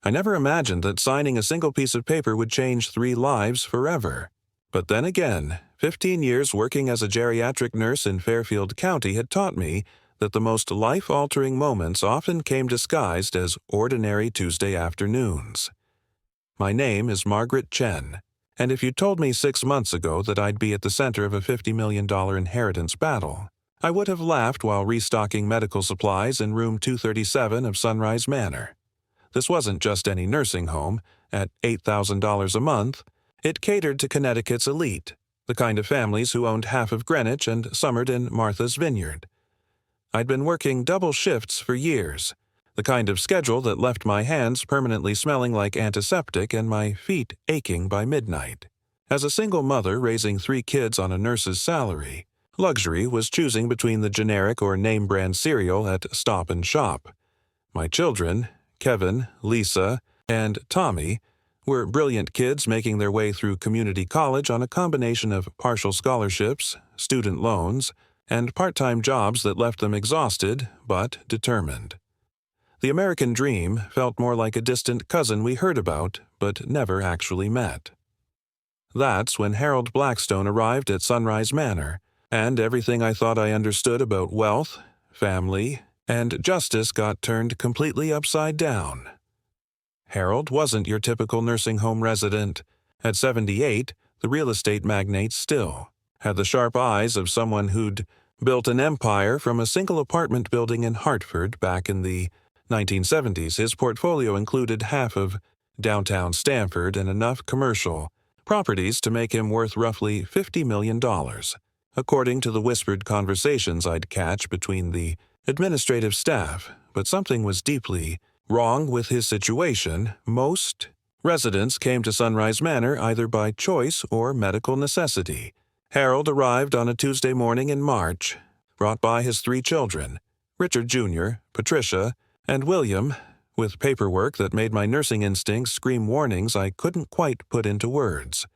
I never imagined that signing a single piece of paper would change 3 lives forever. But then again, 15 years working as a geriatric nurse in Fairfield County had taught me that the most life-altering moments often came disguised as ordinary Tuesday afternoons. My name is Margaret Chen, and if you told me 6 months ago that I'd be at the center of a $50 million inheritance battle, I would have laughed while restocking medical supplies in room 237 of Sunrise Manor. This wasn't just any nursing home. At $8,000 a month, it catered to Connecticut's elite, the kind of families who owned half of Greenwich and summered in Martha's Vineyard. I'd been working double shifts for years, the kind of schedule that left my hands permanently smelling like antiseptic and my feet aching by midnight. As a single mother raising 3 kids on a nurse's salary, luxury was choosing between the generic or name-brand cereal at Stop and Shop. My children, Kevin, Lisa, and Tommy, were brilliant kids making their way through community college on a combination of partial scholarships, student loans, and part-time jobs that left them exhausted but determined. The American dream felt more like a distant cousin we heard about but never actually met. That's when Harold Blackstone arrived at Sunrise Manor, and everything I thought I understood about wealth, family, and justice got turned completely upside down. Harold wasn't your typical nursing home resident. At 78, the real estate magnate still had the sharp eyes of someone who'd built an empire from a single apartment building in Hartford back in the 1970s. His portfolio included half of downtown Stamford and enough commercial properties to make him worth roughly $50 million, according to the whispered conversations I'd catch between the administrative staff. But something was deeply wrong with his situation. Most residents came to Sunrise Manor either by choice or medical necessity. Harold arrived on a Tuesday morning in March, brought by his 3 children, Richard Jr., Patricia, and William, with paperwork that made my nursing instincts scream warnings I couldn't quite put into words.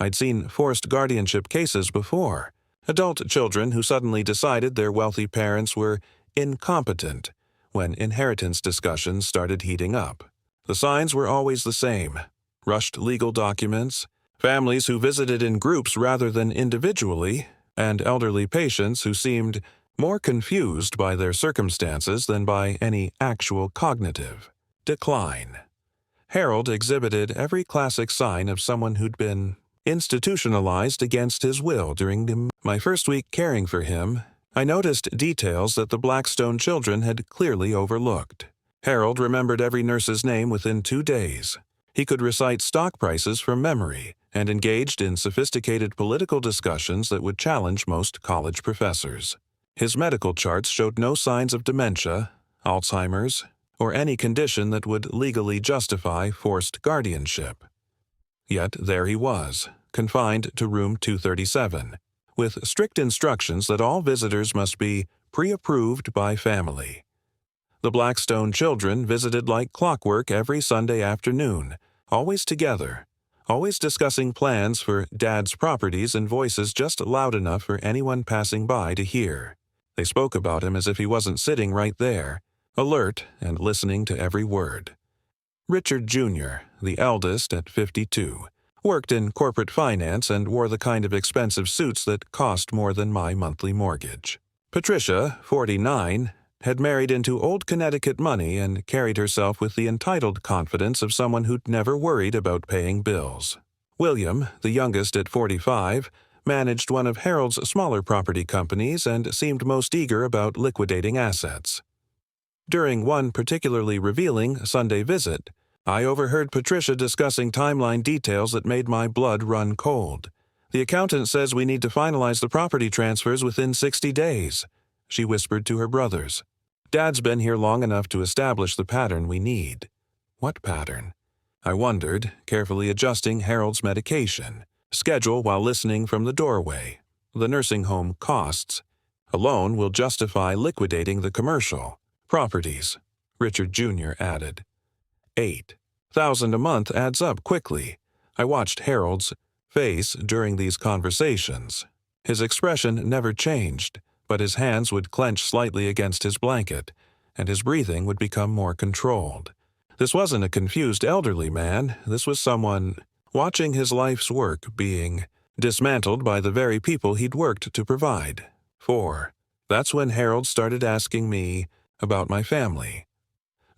I'd seen forced guardianship cases before, adult children who suddenly decided their wealthy parents were incompetent when inheritance discussions started heating up. The signs were always the same: rushed legal documents, families who visited in groups rather than individually, and elderly patients who seemed more confused by their circumstances than by any actual cognitive decline. Harold exhibited every classic sign of someone who'd been institutionalized against his will. During my first week caring for him, I noticed details that the Blackstone children had clearly overlooked. Harold remembered every nurse's name within 2 days. He could recite stock prices from memory and engaged in sophisticated political discussions that would challenge most college professors. His medical charts showed no signs of dementia, Alzheimer's, or any condition that would legally justify forced guardianship. Yet there he was, confined to room 237, with strict instructions that all visitors must be pre-approved by family. The Blackstone children visited like clockwork every Sunday afternoon, always together, always discussing plans for Dad's properties in voices just loud enough for anyone passing by to hear. They spoke about him as if he wasn't sitting right there, alert and listening to every word. Richard Jr., the eldest at 52, worked in corporate finance and wore the kind of expensive suits that cost more than my monthly mortgage. Patricia, 49, had married into old Connecticut money and carried herself with the entitled confidence of someone who'd never worried about paying bills. William, the youngest at 45, managed one of Harold's smaller property companies and seemed most eager about liquidating assets. During one particularly revealing Sunday visit, I overheard Patricia discussing timeline details that made my blood run cold. "The accountant says we need to finalize the property transfers within 60 days, she whispered to her brothers. "Dad's been here long enough to establish the pattern we need." What pattern? I wondered, carefully adjusting Harold's medication schedule while listening from the doorway. The nursing home costs alone will justify liquidating the commercial properties, Richard Jr. added. $8,000 a month adds up quickly. I watched Harold's face during these conversations. His expression never changed, but his hands would clench slightly against his blanket, and his breathing would become more controlled. This wasn't a confused elderly man. This was someone watching his life's work being dismantled by the very people he'd worked to provide for. That's when Harold started asking me about my family.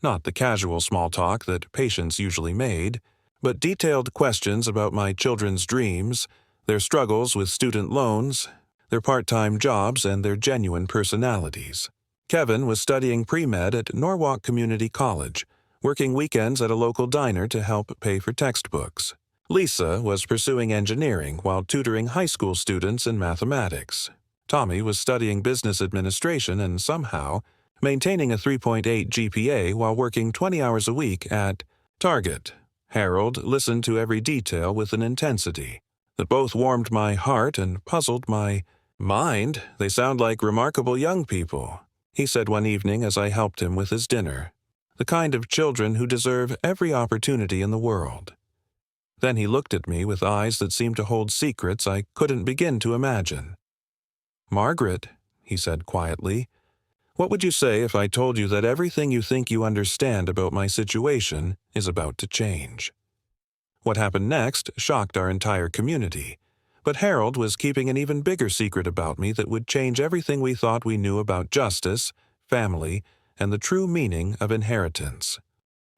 Not the casual small talk that patients usually made, but detailed questions about my children's dreams, their struggles with student loans, their part-time jobs, and their genuine personalities. Kevin was studying pre-med at Norwalk Community College, working weekends at a local diner to help pay for textbooks. Lisa was pursuing engineering while tutoring high school students in mathematics. Tommy was studying business administration and somehow maintaining a 3.8 GPA while working 20 hours a week at Target. Harold listened to every detail with an intensity that both warmed my heart and puzzled my mind. "They sound like remarkable young people," he said one evening as I helped him with his dinner. "The kind of children who deserve every opportunity in the world." Then he looked at me with eyes that seemed to hold secrets I couldn't begin to imagine. "Margaret," he said quietly, "what would you say if I told you that everything you think you understand about my situation is about to change?" What happened next shocked our entire community, but Harold was keeping an even bigger secret about me that would change everything we thought we knew about justice, family, and the true meaning of inheritance.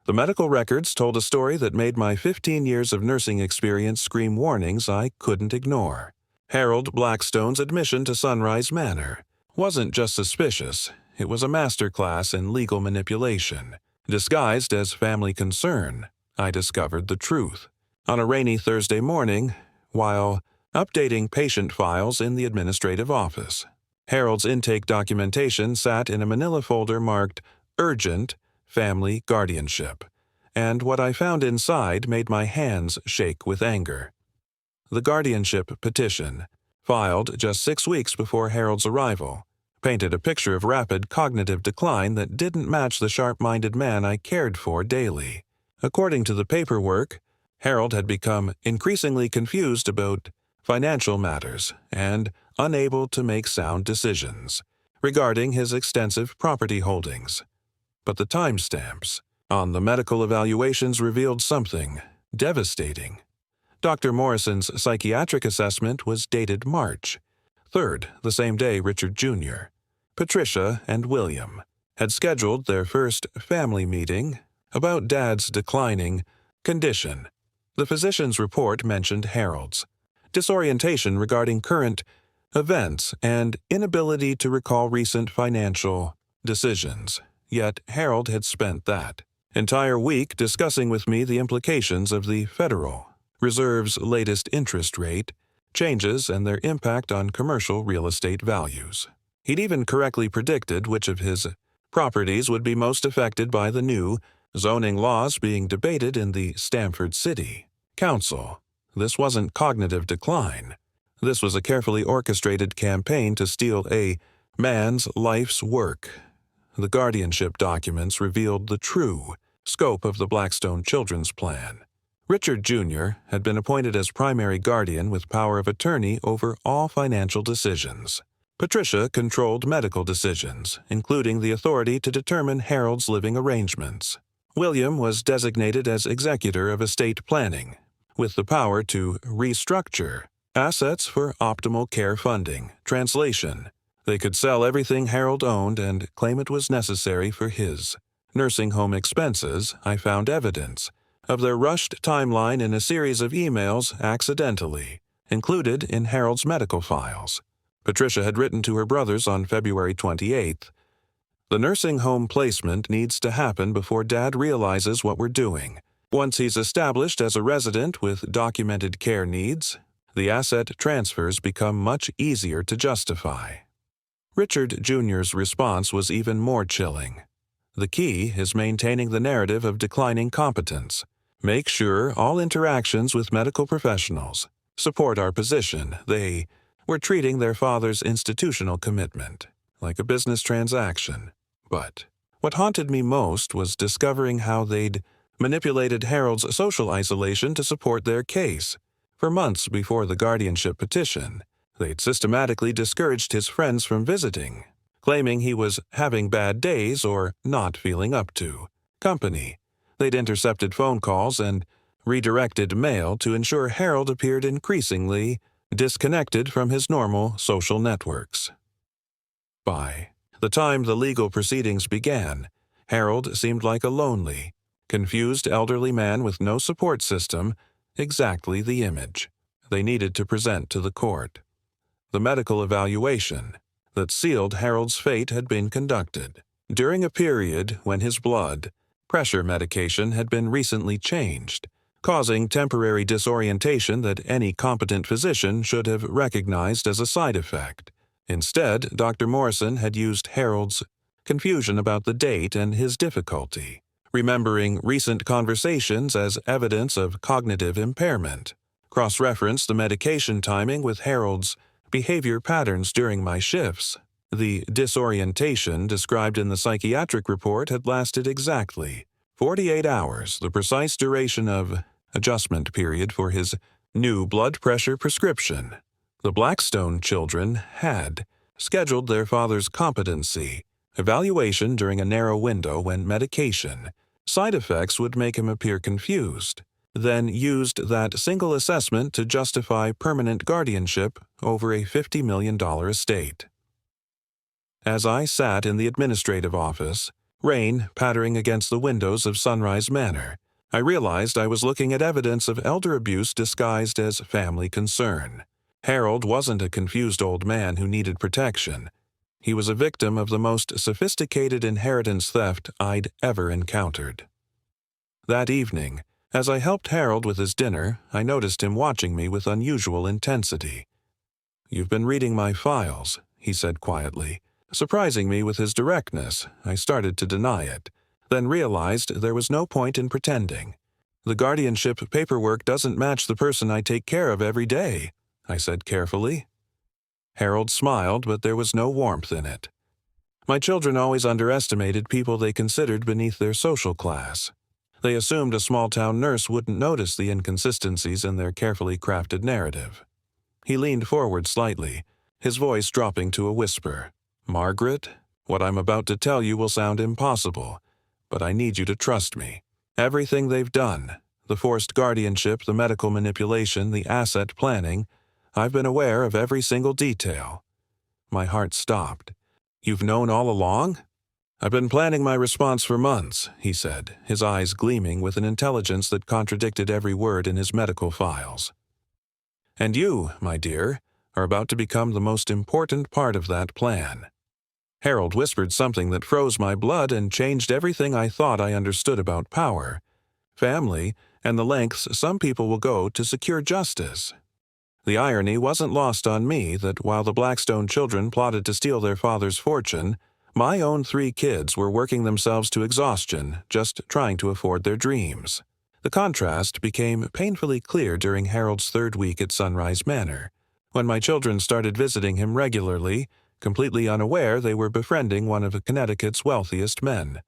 The medical records told a story that made my 15 years of nursing experience scream warnings I couldn't ignore. Harold Blackstone's admission to Sunrise Manor wasn't just suspicious, it was a masterclass in legal manipulation. Disguised as family concern, I discovered the truth. On a rainy Thursday morning, while updating patient files in the administrative office, Harold's intake documentation sat in a manila folder marked Urgent Family Guardianship, and what I found inside made my hands shake with anger. The guardianship petition, filed just 6 weeks before Harold's arrival, painted a picture of rapid cognitive decline that didn't match the sharp-minded man I cared for daily. According to the paperwork, Harold had become increasingly confused about financial matters and unable to make sound decisions regarding his extensive property holdings. But the timestamps on the medical evaluations revealed something devastating. Dr. Morrison's psychiatric assessment was dated March 3rd, the same day Richard Jr., Patricia, and William had scheduled their first family meeting about Dad's declining condition. The physician's report mentioned Harold's disorientation regarding current events and inability to recall recent financial decisions. Yet Harold had spent that entire week discussing with me the implications of the Federal Reserve's latest interest rate changes and their impact on commercial real estate values. He'd even correctly predicted which of his properties would be most affected by the new zoning laws being debated in the Stamford City Council. This wasn't cognitive decline. This was a carefully orchestrated campaign to steal a man's life's work. The guardianship documents revealed the true scope of the Blackstone Children's Plan. Richard Jr. had been appointed as primary guardian with power of attorney over all financial decisions. Patricia controlled medical decisions, including the authority to determine Harold's living arrangements. William was designated as executor of estate planning, with the power to restructure assets for optimal care funding. Translation: they could sell everything Harold owned and claim it was necessary for his nursing home expenses. I found evidence of their rushed timeline in a series of emails accidentally included in Harold's medical files. Patricia had written to her brothers on February 28th, "The nursing home placement needs to happen before Dad realizes what we're doing. Once he's established as a resident with documented care needs, the asset transfers become much easier to justify." Richard Jr.'s response was even more chilling. "The key is maintaining the narrative of declining competence. Make sure all interactions with medical professionals support our position. They were treating their father's institutional commitment like a business transaction." But what haunted me most was discovering how they'd manipulated Harold's social isolation to support their case. For months before the guardianship petition, they'd systematically discouraged his friends from visiting, claiming he was having bad days or not feeling up to company. They'd intercepted phone calls and redirected mail to ensure Harold appeared increasingly disconnected from his normal social networks. By the time the legal proceedings began, Harold seemed like a lonely, confused elderly man with no support system, exactly the image they needed to present to the court. The medical evaluation that sealed Harold's fate had been conducted during a period when his blood pressure medication had been recently changed, causing temporary disorientation that any competent physician should have recognized as a side effect. Instead, Dr. Morrison had used Harold's confusion about the date and his difficulty remembering recent conversations as evidence of cognitive impairment, cross-referenced the medication timing with Harold's behavior patterns during my shifts. The disorientation described in the psychiatric report had lasted exactly 48 hours, the precise duration of adjustment period for his new blood pressure prescription. The Blackstone children had scheduled their father's competency evaluation during a narrow window when medication side effects would make him appear confused, then used that single assessment to justify permanent guardianship over a $50 million estate. As I sat in the administrative office, rain pattering against the windows of Sunrise Manor, I realized I was looking at evidence of elder abuse disguised as family concern. Harold wasn't a confused old man who needed protection. He was a victim of the most sophisticated inheritance theft I'd ever encountered. That evening, as I helped Harold with his dinner, I noticed him watching me with unusual intensity. "You've been reading my files," he said quietly. Surprising me with his directness, I started to deny it, then realized there was no point in pretending. "The guardianship paperwork doesn't match the person I take care of every day," I said carefully. Harold smiled, but there was no warmth in it. "My children always underestimated people they considered beneath their social class. They assumed a small-town nurse wouldn't notice the inconsistencies in their carefully crafted narrative." He leaned forward slightly, his voice dropping to a whisper. "Margaret, what I'm about to tell you will sound impossible, but I need you to trust me. Everything they've done, the forced guardianship, the medical manipulation, the asset planning, I've been aware of every single detail." My heart stopped. "You've known all along?" "I've been planning my response for months," he said, his eyes gleaming with an intelligence that contradicted every word in his medical files. "And you, my dear, are about to become the most important part of that plan." Harold whispered something that froze my blood and changed everything I thought I understood about power, family, and the lengths some people will go to secure justice. The irony wasn't lost on me that while the Blackstone children plotted to steal their father's fortune, my own 3 kids were working themselves to exhaustion just trying to afford their dreams. The contrast became painfully clear during Harold's 3rd week at Sunrise Manor, when my children started visiting him regularly, completely unaware they were befriending one of Connecticut's wealthiest men.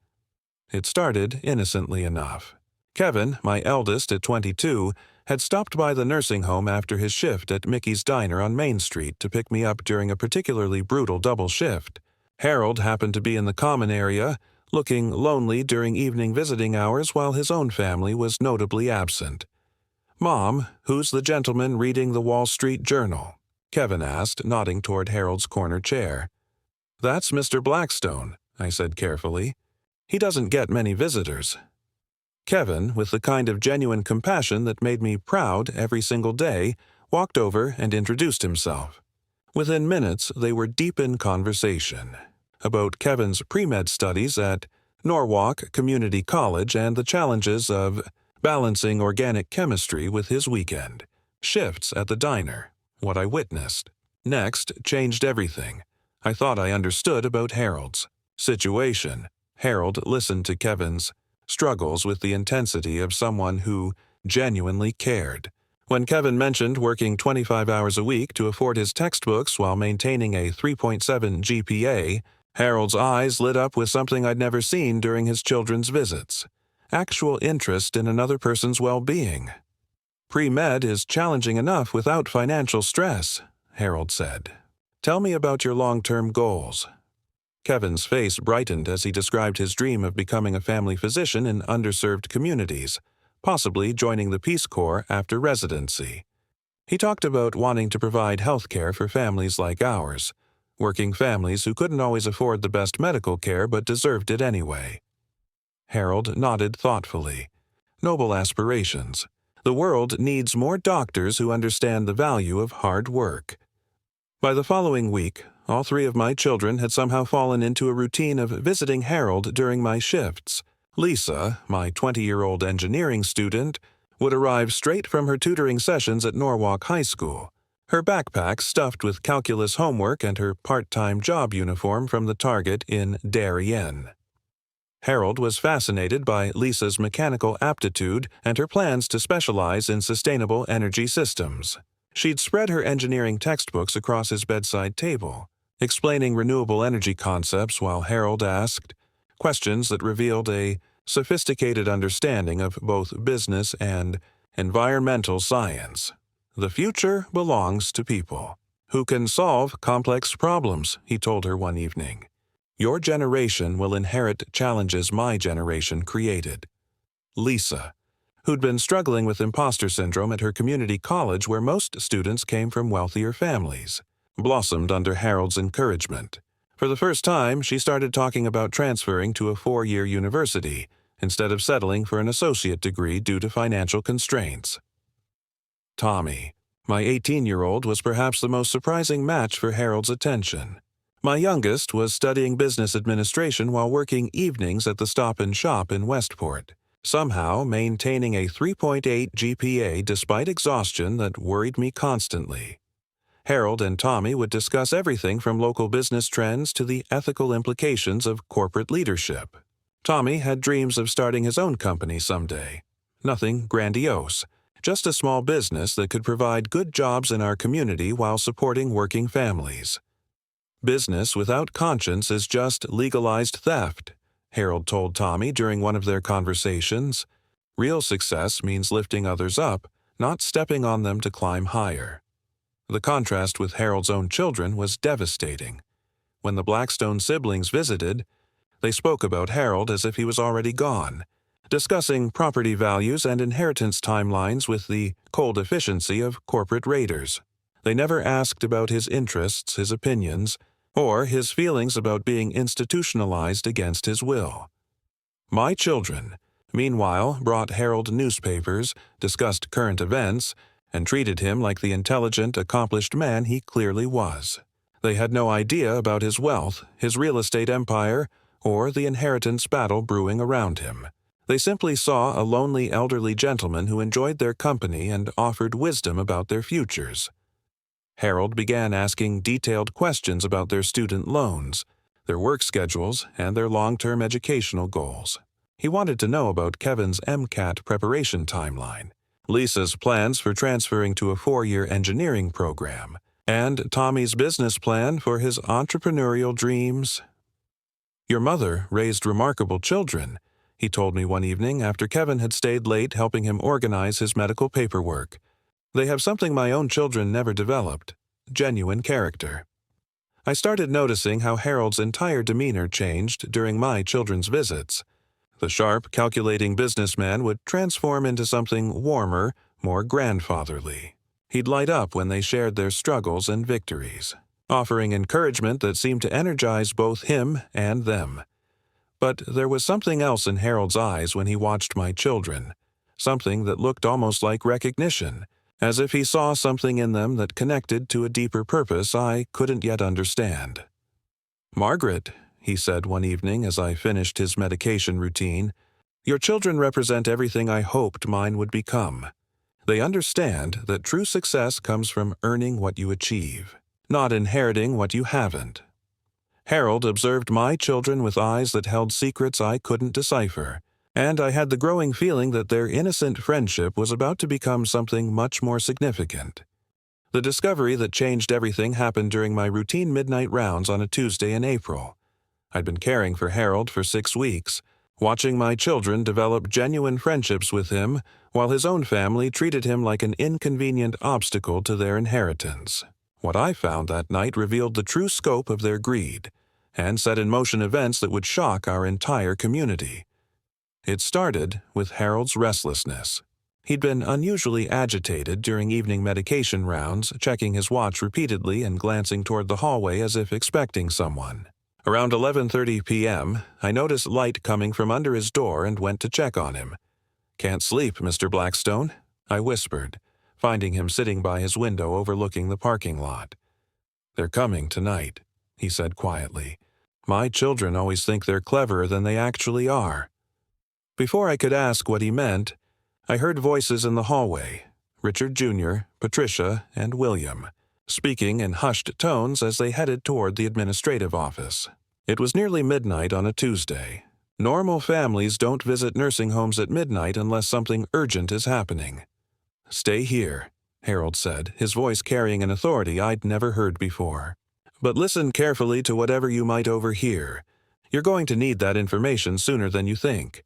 It started innocently enough. Kevin, my eldest at 22, had stopped by the nursing home after his shift at Mickey's Diner on Main Street to pick me up during a particularly brutal double shift. Harold happened to be in the common area, looking lonely during evening visiting hours while his own family was notably absent. "Mom, who's the gentleman reading the Wall Street Journal?" Kevin asked, nodding toward Harold's corner chair. "That's Mr. Blackstone," I said carefully. "He doesn't get many visitors." Kevin, with the kind of genuine compassion that made me proud every single day, walked over and introduced himself. Within minutes, they were deep in conversation about Kevin's pre-med studies at Norwalk Community College and the challenges of balancing organic chemistry with his weekend shifts at the diner. What I witnessed next changed everything. I thought I understood about Harold's situation. Harold listened to Kevin's struggles with the intensity of someone who genuinely cared. When Kevin mentioned working 25 hours a week to afford his textbooks while maintaining a 3.7 GPA, Harold's eyes lit up with something I'd never seen during his children's visits: actual interest in another person's well-being. "Pre-med is challenging enough without financial stress," Harold said. "Tell me about your long-term goals." Kevin's face brightened as he described his dream of becoming a family physician in underserved communities, possibly joining the Peace Corps after residency. He talked about wanting to provide health care for families like ours, working families who couldn't always afford the best medical care but deserved it anyway. Harold nodded thoughtfully. Noble aspirations. The world needs more doctors who understand the value of hard work. By the following week, all three of my children had somehow fallen into a routine of visiting Harold during my shifts. Lisa, my 20-year-old engineering student, would arrive straight from her tutoring sessions at Norwalk High School, her backpack stuffed with calculus homework and her part-time job uniform from the Target in Darien. Harold was fascinated by Lisa's mechanical aptitude and her plans to specialize in sustainable energy systems. She'd spread her engineering textbooks across his bedside table, explaining renewable energy concepts while Harold asked questions that revealed a sophisticated understanding of both business and environmental science. The future belongs to people who can solve complex problems, he told her one evening. Your generation will inherit challenges my generation created. Lisa, who'd been struggling with imposter syndrome at her community college where most students came from wealthier families, blossomed under Harold's encouragement. For the first time, she started talking about transferring to a 4-year university instead of settling for an associate degree due to financial constraints. Tommy, my 18-year-old, was perhaps the most surprising match for Harold's attention. My youngest was studying business administration while working evenings at the Stop and Shop in Westport, somehow maintaining a 3.8 GPA despite exhaustion that worried me constantly. Harold and Tommy would discuss everything from local business trends to the ethical implications of corporate leadership. Tommy had dreams of starting his own company someday. Nothing grandiose, just a small business that could provide good jobs in our community while supporting working families. Business without conscience is just legalized theft, Harold told Tommy during one of their conversations. Real success means lifting others up, not stepping on them to climb higher. The contrast with Harold's own children was devastating. When the Blackstone siblings visited, they spoke about Harold as if he was already gone, discussing property values and inheritance timelines with the cold efficiency of corporate raiders. They never asked about his interests, his opinions, or his feelings about being institutionalized against his will. My children, meanwhile, brought Harold newspapers, discussed current events, and treated him like the intelligent, accomplished man he clearly was. They had no idea about his wealth, his real estate empire, or the inheritance battle brewing around him. They simply saw a lonely elderly gentleman who enjoyed their company and offered wisdom about their futures. Harold began asking detailed questions about their student loans, their work schedules, and their long-term educational goals. He wanted to know about Kevin's MCAT preparation timeline, Lisa's plans for transferring to a 4-year engineering program, and Tommy's business plan for his entrepreneurial dreams. Your mother raised remarkable children, he told me one evening after Kevin had stayed late helping him organize his medical paperwork. They have something my own children never developed: genuine character. I started noticing how Harold's entire demeanor changed during my children's visits. The sharp, calculating businessman would transform into something warmer, more grandfatherly. He'd light up when they shared their struggles and victories, offering encouragement that seemed to energize both him and them. But there was something else in Harold's eyes when he watched my children, something that looked almost like recognition, as if he saw something in them that connected to a deeper purpose I couldn't yet understand. "Margaret," he said one evening as I finished his medication routine, "your children represent everything I hoped mine would become. They understand that true success comes from earning what you achieve, not inheriting what you haven't." Harold observed my children with eyes that held secrets I couldn't decipher, and I had the growing feeling that their innocent friendship was about to become something much more significant. The discovery that changed everything happened during my routine midnight rounds on a Tuesday in April. I'd been caring for Harold for 6 weeks, watching my children develop genuine friendships with him, while his own family treated him like an inconvenient obstacle to their inheritance. What I found that night revealed the true scope of their greed, and set in motion events that would shock our entire community. It started with Harold's restlessness. He'd been unusually agitated during evening medication rounds, checking his watch repeatedly and glancing toward the hallway as if expecting someone. Around 11:30 p.m., I noticed light coming from under his door and went to check on him. "Can't sleep, Mr. Blackstone," I whispered, finding him sitting by his window overlooking the parking lot. "They're coming tonight," he said quietly. "My children always think they're cleverer than they actually are." Before I could ask what he meant, I heard voices in the hallway, Richard Jr., Patricia, and William, speaking in hushed tones as they headed toward the administrative office. It was nearly midnight on a Tuesday. Normal families don't visit nursing homes at midnight unless something urgent is happening. "Stay here," Harold said, his voice carrying an authority I'd never heard before. "But listen carefully to whatever you might overhear. You're going to need that information sooner than you think."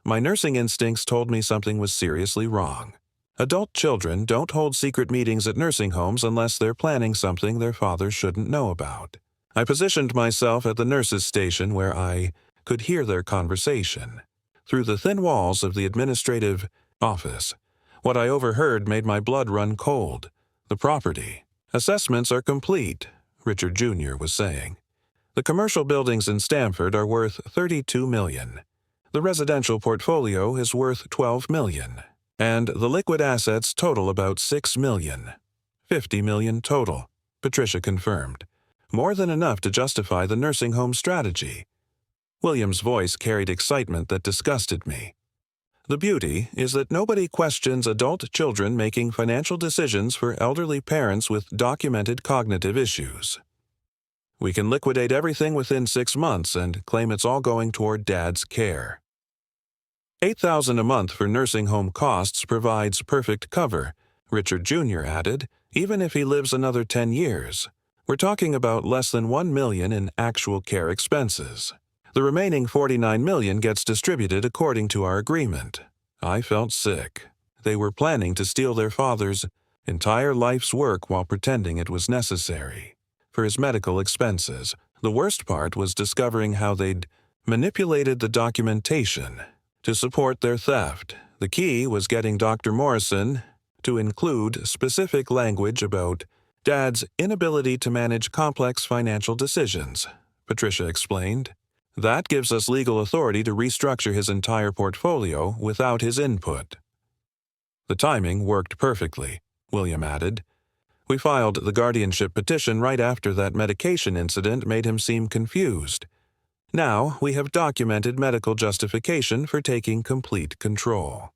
My nursing instincts told me something was seriously wrong. Adult children don't hold secret meetings at nursing homes unless they're planning something their fathers shouldn't know about. I positioned myself at the nurses' station where I could hear their conversation. Through the thin walls of the administrative office, what I overheard made my blood run cold. "The property assessments are complete," Richard Jr. was saying. "The commercial buildings in Stamford are worth $32 million. The residential portfolio is worth $12 million. And the liquid assets total about $6 million. $50 million total," Patricia confirmed. "More than enough to justify the nursing home strategy." William's voice carried excitement that disgusted me. "The beauty is that nobody questions adult children making financial decisions for elderly parents with documented cognitive issues. We can liquidate everything within 6 months and claim it's all going toward Dad's care. $8,000 a month for nursing home costs provides perfect cover," Richard Jr. added, "even if he lives another 10 years. We're talking about less than $1 million in actual care expenses. The remaining $49 million gets distributed according to our agreement." I felt sick. They were planning to steal their father's entire life's work while pretending it was necessary for his medical expenses. The worst part was discovering how they'd manipulated the documentation to support their theft. The key was getting Dr. Morrison to include specific language about Dad's inability to manage complex financial decisions, Patricia explained. "That gives us legal authority to restructure his entire portfolio without his input." "The timing worked perfectly," William added. "We filed the guardianship petition right after that medication incident made him seem confused. Now we have documented medical justification for taking complete control."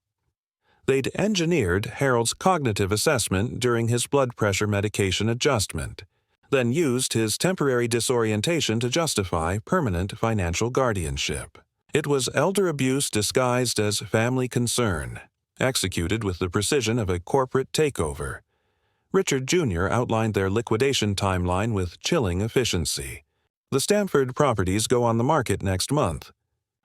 They'd engineered Harold's cognitive assessment during his blood pressure medication adjustment, then used his temporary disorientation to justify permanent financial guardianship. It was elder abuse disguised as family concern, executed with the precision of a corporate takeover. Richard Jr. outlined their liquidation timeline with chilling efficiency. "The Stamford properties go on the market next month.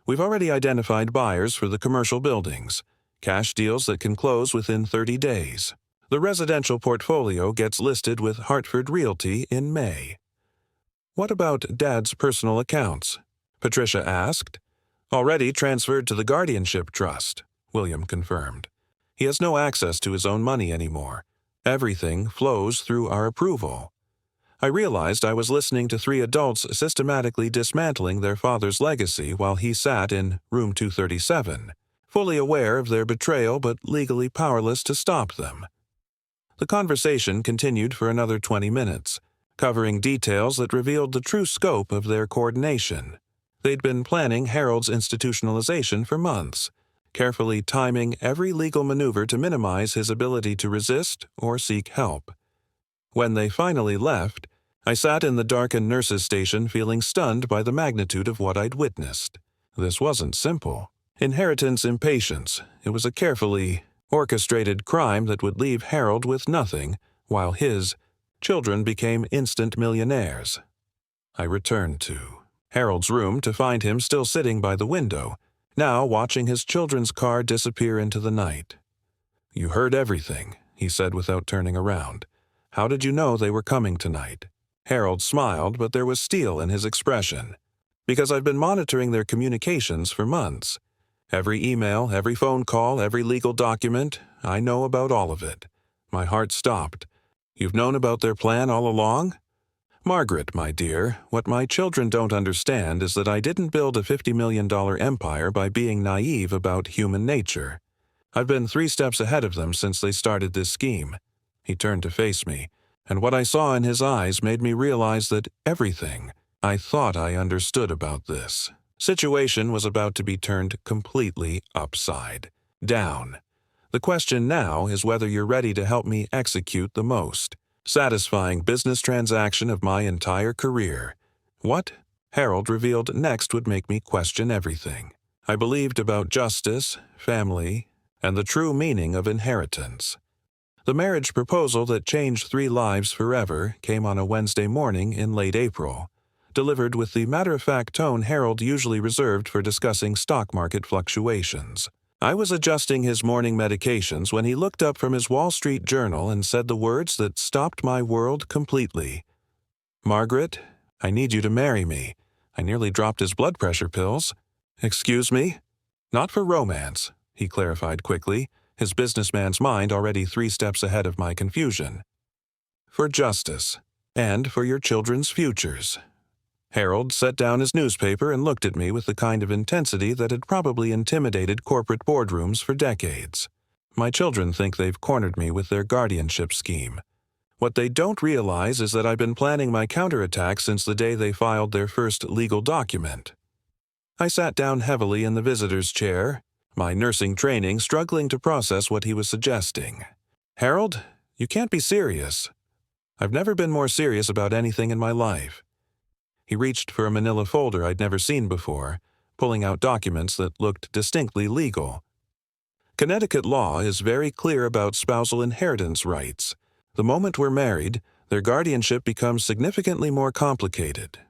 We've already identified buyers for the commercial buildings, cash deals that can close within 30 days. The residential portfolio gets listed with Hartford Realty in May." "What about Dad's personal accounts?" Patricia asked. "Already transferred to the guardianship trust," William confirmed. "He has no access to his own money anymore. Everything flows through our approval." I realized I was listening to 3 adults systematically dismantling their father's legacy while he sat in room 237, fully aware of their betrayal but legally powerless to stop them. The conversation continued for another 20 minutes, covering details that revealed the true scope of their coordination. They'd been planning Harold's institutionalization for months, carefully timing every legal maneuver to minimize his ability to resist or seek help. When they finally left, I sat in the darkened nurses' station feeling stunned by the magnitude of what I'd witnessed. This wasn't simple. Inheritance impatience. It was a carefully orchestrated crime that would leave Harold with nothing, while his children became instant millionaires. I returned to Harold's room to find him still sitting by the window, now watching his children's car disappear into the night. "You heard everything," he said without turning around. "How did you know they were coming tonight?" Harold smiled, but there was steel in his expression. Because I've been monitoring their communications for months. Every email, every phone call, every legal document, I know about all of it. My heart stopped. You've known about their plan all along? Margaret, my dear, what my children don't understand is that I didn't build a $50 million empire by being naive about human nature. I've been 3 steps ahead of them since they started this scheme. He turned to face me, and what I saw in his eyes made me realize that everything I thought I understood about this situation was about to be turned completely upside down. The question now is whether you're ready to help me execute the most satisfying business transaction of my entire career. What Harold revealed next would make me question everything I believed about justice, family, and the true meaning of inheritance. The marriage proposal that changed 3 lives forever came on a Wednesday morning in late April, delivered with the matter-of-fact tone Harold usually reserved for discussing stock market fluctuations. I was adjusting his morning medications when he looked up from his Wall Street Journal and said the words that stopped my world completely. "Margaret, I need you to marry me." I nearly dropped his blood pressure pills. "Excuse me?" "Not for romance," he clarified quickly, his businessman's mind already 3 steps ahead of my confusion. "For justice, and for your children's futures." Harold set down his newspaper and looked at me with the kind of intensity that had probably intimidated corporate boardrooms for decades. My children think they've cornered me with their guardianship scheme. What they don't realize is that I've been planning my counterattack since the day they filed their first legal document. I sat down heavily in the visitor's chair, my nursing training struggling to process what he was suggesting. "Harold, you can't be serious." "I've never been more serious about anything in my life." He reached for a manila folder I'd never seen before, pulling out documents that looked distinctly legal. Connecticut law is very clear about spousal inheritance rights. The moment we're married, their guardianship becomes significantly more complicated.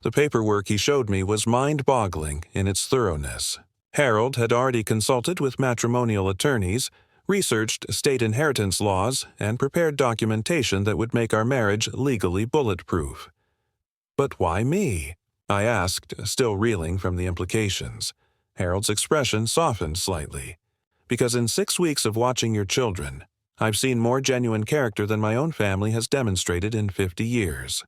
The paperwork he showed me was mind-boggling in its thoroughness. Harold had already consulted with matrimonial attorneys, researched state inheritance laws, and prepared documentation that would make our marriage legally bulletproof. "But why me?" I asked, still reeling from the implications. Harold's expression softened slightly. "Because in 6 weeks of watching your children, I've seen more genuine character than my own family has demonstrated in 50 years.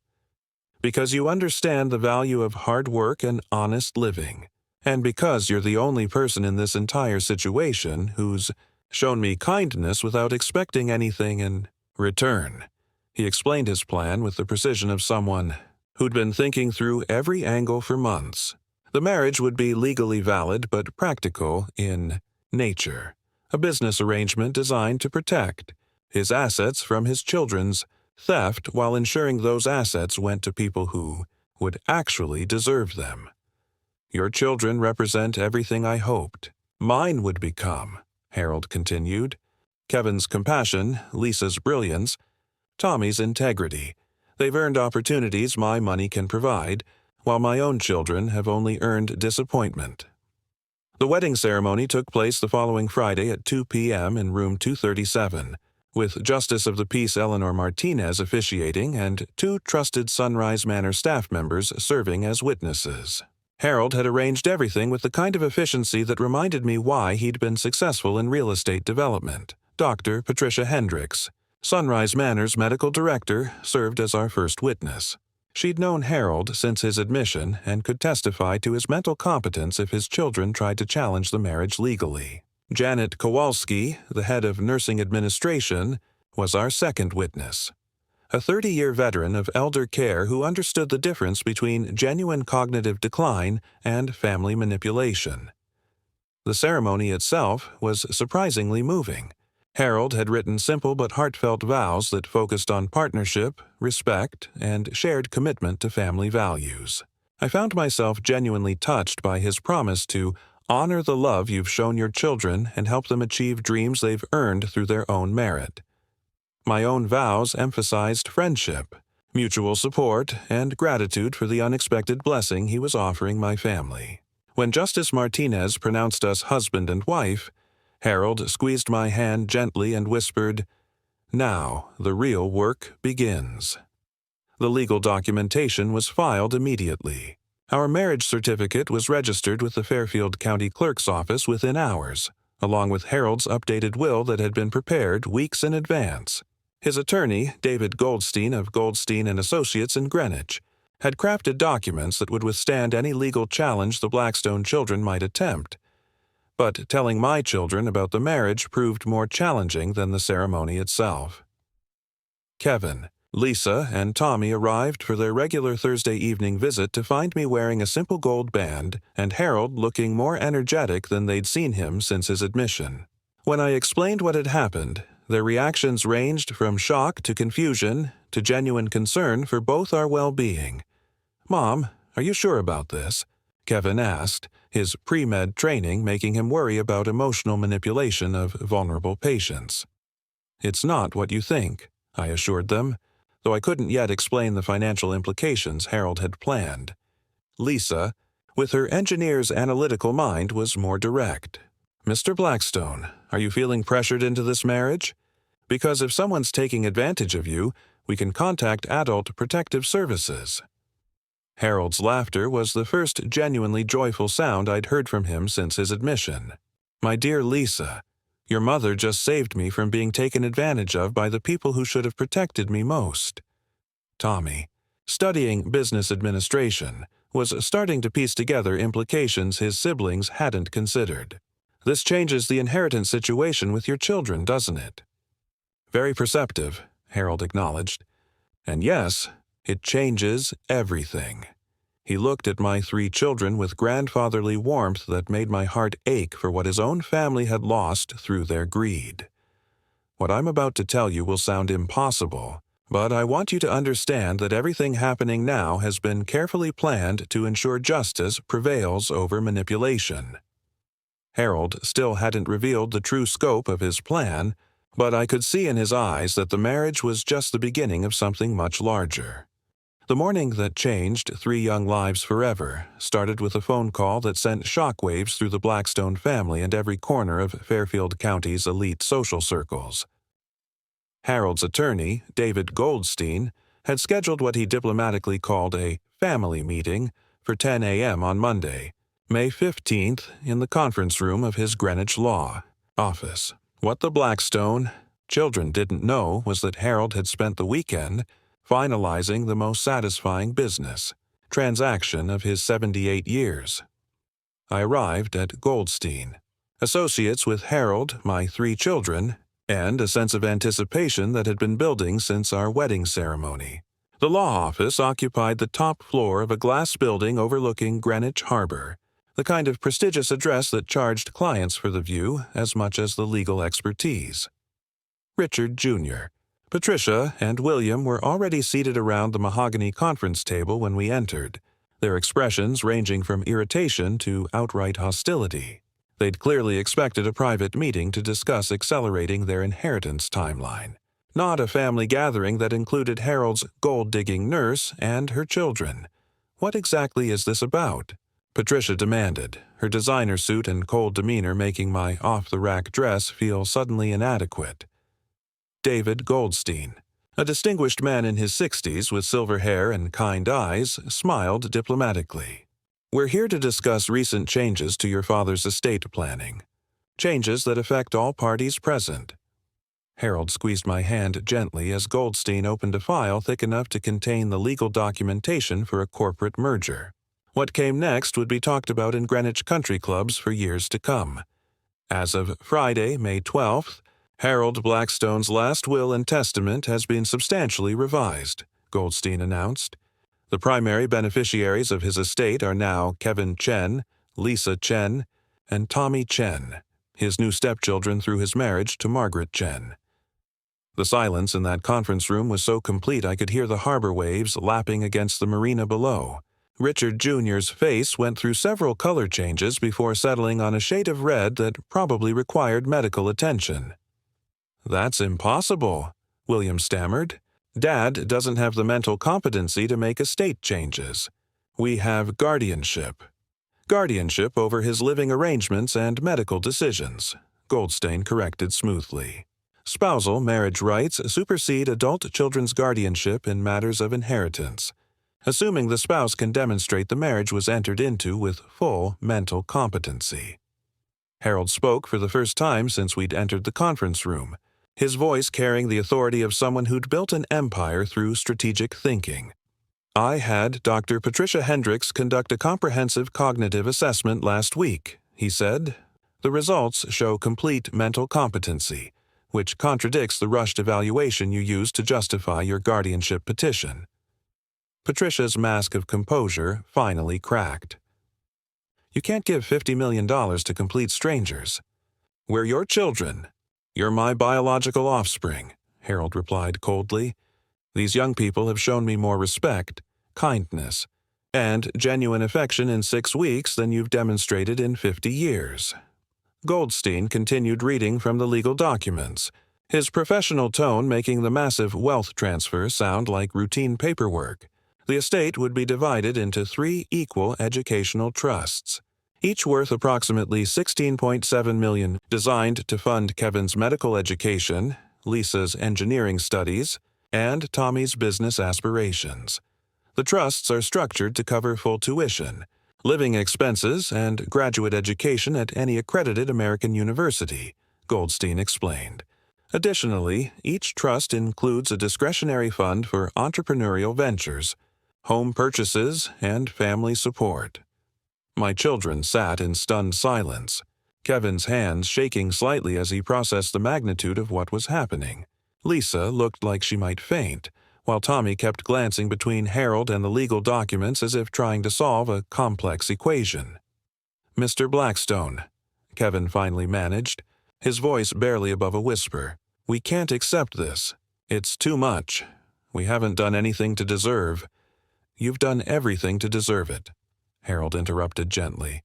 Because you understand the value of hard work and honest living. And because you're the only person in this entire situation who's shown me kindness without expecting anything in return." He explained his plan with the precision of someone who'd been thinking through every angle for months. The marriage would be legally valid but practical in nature, a business arrangement designed to protect his assets from his children's theft while ensuring those assets went to people who would actually deserve them. "Your children represent everything I hoped mine would become," Harold continued. "Kevin's compassion, Lisa's brilliance, Tommy's integrity. They've earned opportunities my money can provide, while my own children have only earned disappointment." The wedding ceremony took place the following Friday at 2 p.m. in room 237, with Justice of the Peace Eleanor Martinez officiating and 2 trusted Sunrise Manor staff members serving as witnesses. Harold had arranged everything with the kind of efficiency that reminded me why he'd been successful in real estate development. Dr. Patricia Hendricks, Sunrise Manor's medical director, served as our first witness. She'd known Harold since his admission and could testify to his mental competence if his children tried to challenge the marriage legally. Janet Kowalski, the head of nursing administration, was our second witness. A 30-year veteran of elder care who understood the difference between genuine cognitive decline and family manipulation. The ceremony itself was surprisingly moving. Harold had written simple but heartfelt vows that focused on partnership, respect, and shared commitment to family values. I found myself genuinely touched by his promise to honor the love you've shown your children and help them achieve dreams they've earned through their own merit. My own vows emphasized friendship, mutual support, and gratitude for the unexpected blessing he was offering my family. When Justice Martinez pronounced us husband and wife, Harold squeezed my hand gently and whispered, "Now the real work begins." The legal documentation was filed immediately. Our marriage certificate was registered with the Fairfield County Clerk's office within hours, along with Harold's updated will that had been prepared weeks in advance. His attorney, David Goldstein of Goldstein and Associates in Greenwich, had crafted documents that would withstand any legal challenge the Blackstone children might attempt. But telling my children about the marriage proved more challenging than the ceremony itself. Kevin, Lisa, and Tommy arrived for their regular Thursday evening visit to find me wearing a simple gold band and Harold looking more energetic than they'd seen him since his admission. When I explained what had happened, their reactions ranged from shock to confusion to genuine concern for both our well-being. "Mom, are you sure about this?" Kevin asked, his pre-med training making him worry about emotional manipulation of vulnerable patients. "It's not what you think," I assured them, though I couldn't yet explain the financial implications Harold had planned. Lisa, with her engineer's analytical mind, was more direct. "Mr. Blackstone, are you feeling pressured into this marriage? Because if someone's taking advantage of you, we can contact Adult Protective Services." Harold's laughter was the first genuinely joyful sound I'd heard from him since his admission. "My dear Lisa, your mother just saved me from being taken advantage of by the people who should have protected me most." Tommy, studying business administration, was starting to piece together implications his siblings hadn't considered. "This changes the inheritance situation with your children, doesn't it?" "Very perceptive," Harold acknowledged. "And yes, it changes everything." He looked at my 3 children with grandfatherly warmth that made my heart ache for what his own family had lost through their greed. "What I'm about to tell you will sound impossible, but I want you to understand that everything happening now has been carefully planned to ensure justice prevails over manipulation." Harold still hadn't revealed the true scope of his plan, but I could see in his eyes that the marriage was just the beginning of something much larger. The morning that changed 3 young lives forever started with a phone call that sent shockwaves through the Blackstone family and every corner of Fairfield County's elite social circles. Harold's attorney, David Goldstein, had scheduled what he diplomatically called a family meeting for 10 a.m. on Monday, May 15th, in the conference room of his Greenwich Law office. What the Blackstone children didn't know was that Harold had spent the weekend finalizing the most satisfying business transaction of his 78 years. I arrived at Goldstein, associates with Harold, my 3 children, and a sense of anticipation that had been building since our wedding ceremony. The law office occupied the top floor of a glass building overlooking Greenwich Harbor, the kind of prestigious address that charged clients for the view as much as the legal expertise. Richard Jr., Patricia, and William were already seated around the mahogany conference table when we entered, their expressions ranging from irritation to outright hostility. They'd clearly expected a private meeting to discuss accelerating their inheritance timeline, not a family gathering that included Harold's gold-digging nurse and her children. "What exactly is this about?" Patricia demanded, her designer suit and cold demeanor making my off-the-rack dress feel suddenly inadequate. David Goldstein, a distinguished man in his 60s with silver hair and kind eyes, smiled diplomatically. "We're here to discuss recent changes to your father's estate planning. Changes that affect all parties present." Harold squeezed my hand gently as Goldstein opened a file thick enough to contain the legal documentation for a corporate merger. What came next would be talked about in Greenwich country clubs for years to come. As of Friday, May 12th, Harold Blackstone's last will and testament has been substantially revised, Goldstein announced. The primary beneficiaries of his estate are now Kevin Chen, Lisa Chen, and Tommy Chen, his new stepchildren through his marriage to Margaret Chen. The silence in that conference room was so complete I could hear the harbor waves lapping against the marina below. Richard Jr.'s face went through several color changes before settling on a shade of red that probably required medical attention. "That's impossible," William stammered. "Dad doesn't have the mental competency to make estate changes. We have guardianship. Guardianship over his living arrangements and medical decisions," Goldstein corrected smoothly. Spousal marriage rights supersede adult children's guardianship in matters of inheritance, assuming the spouse can demonstrate the marriage was entered into with full mental competency. Harold spoke for the first time since we'd entered the conference room, his voice carrying the authority of someone who'd built an empire through strategic thinking. I had Dr. Patricia Hendricks conduct a comprehensive cognitive assessment last week, he said. The results show complete mental competency, which contradicts the rushed evaluation you used to justify your guardianship petition. Patricia's mask of composure finally cracked. You can't give $50 million to complete strangers. We're your children. You're my biological offspring, Harold replied coldly. These young people have shown me more respect, kindness, and genuine affection in 6 weeks than you've demonstrated in 50 years. Goldstein continued reading from the legal documents, his professional tone making the massive wealth transfer sound like routine paperwork. The estate would be divided into 3 equal educational trusts, each worth approximately $16.7 million, designed to fund Kevin's medical education, Lisa's engineering studies, and Tommy's business aspirations. The trusts are structured to cover full tuition, living expenses, and graduate education at any accredited American university, Goldstein explained. Additionally, each trust includes a discretionary fund for entrepreneurial ventures, home purchases, and family support. My children sat in stunned silence, Kevin's hands shaking slightly as he processed the magnitude of what was happening. Lisa looked like she might faint, while Tommy kept glancing between Harold and the legal documents as if trying to solve a complex equation. Mr. Blackstone, Kevin finally managed, his voice barely above a whisper. We can't accept this. It's too much. We haven't done anything to deserve. You've done everything to deserve it, Harold interrupted gently.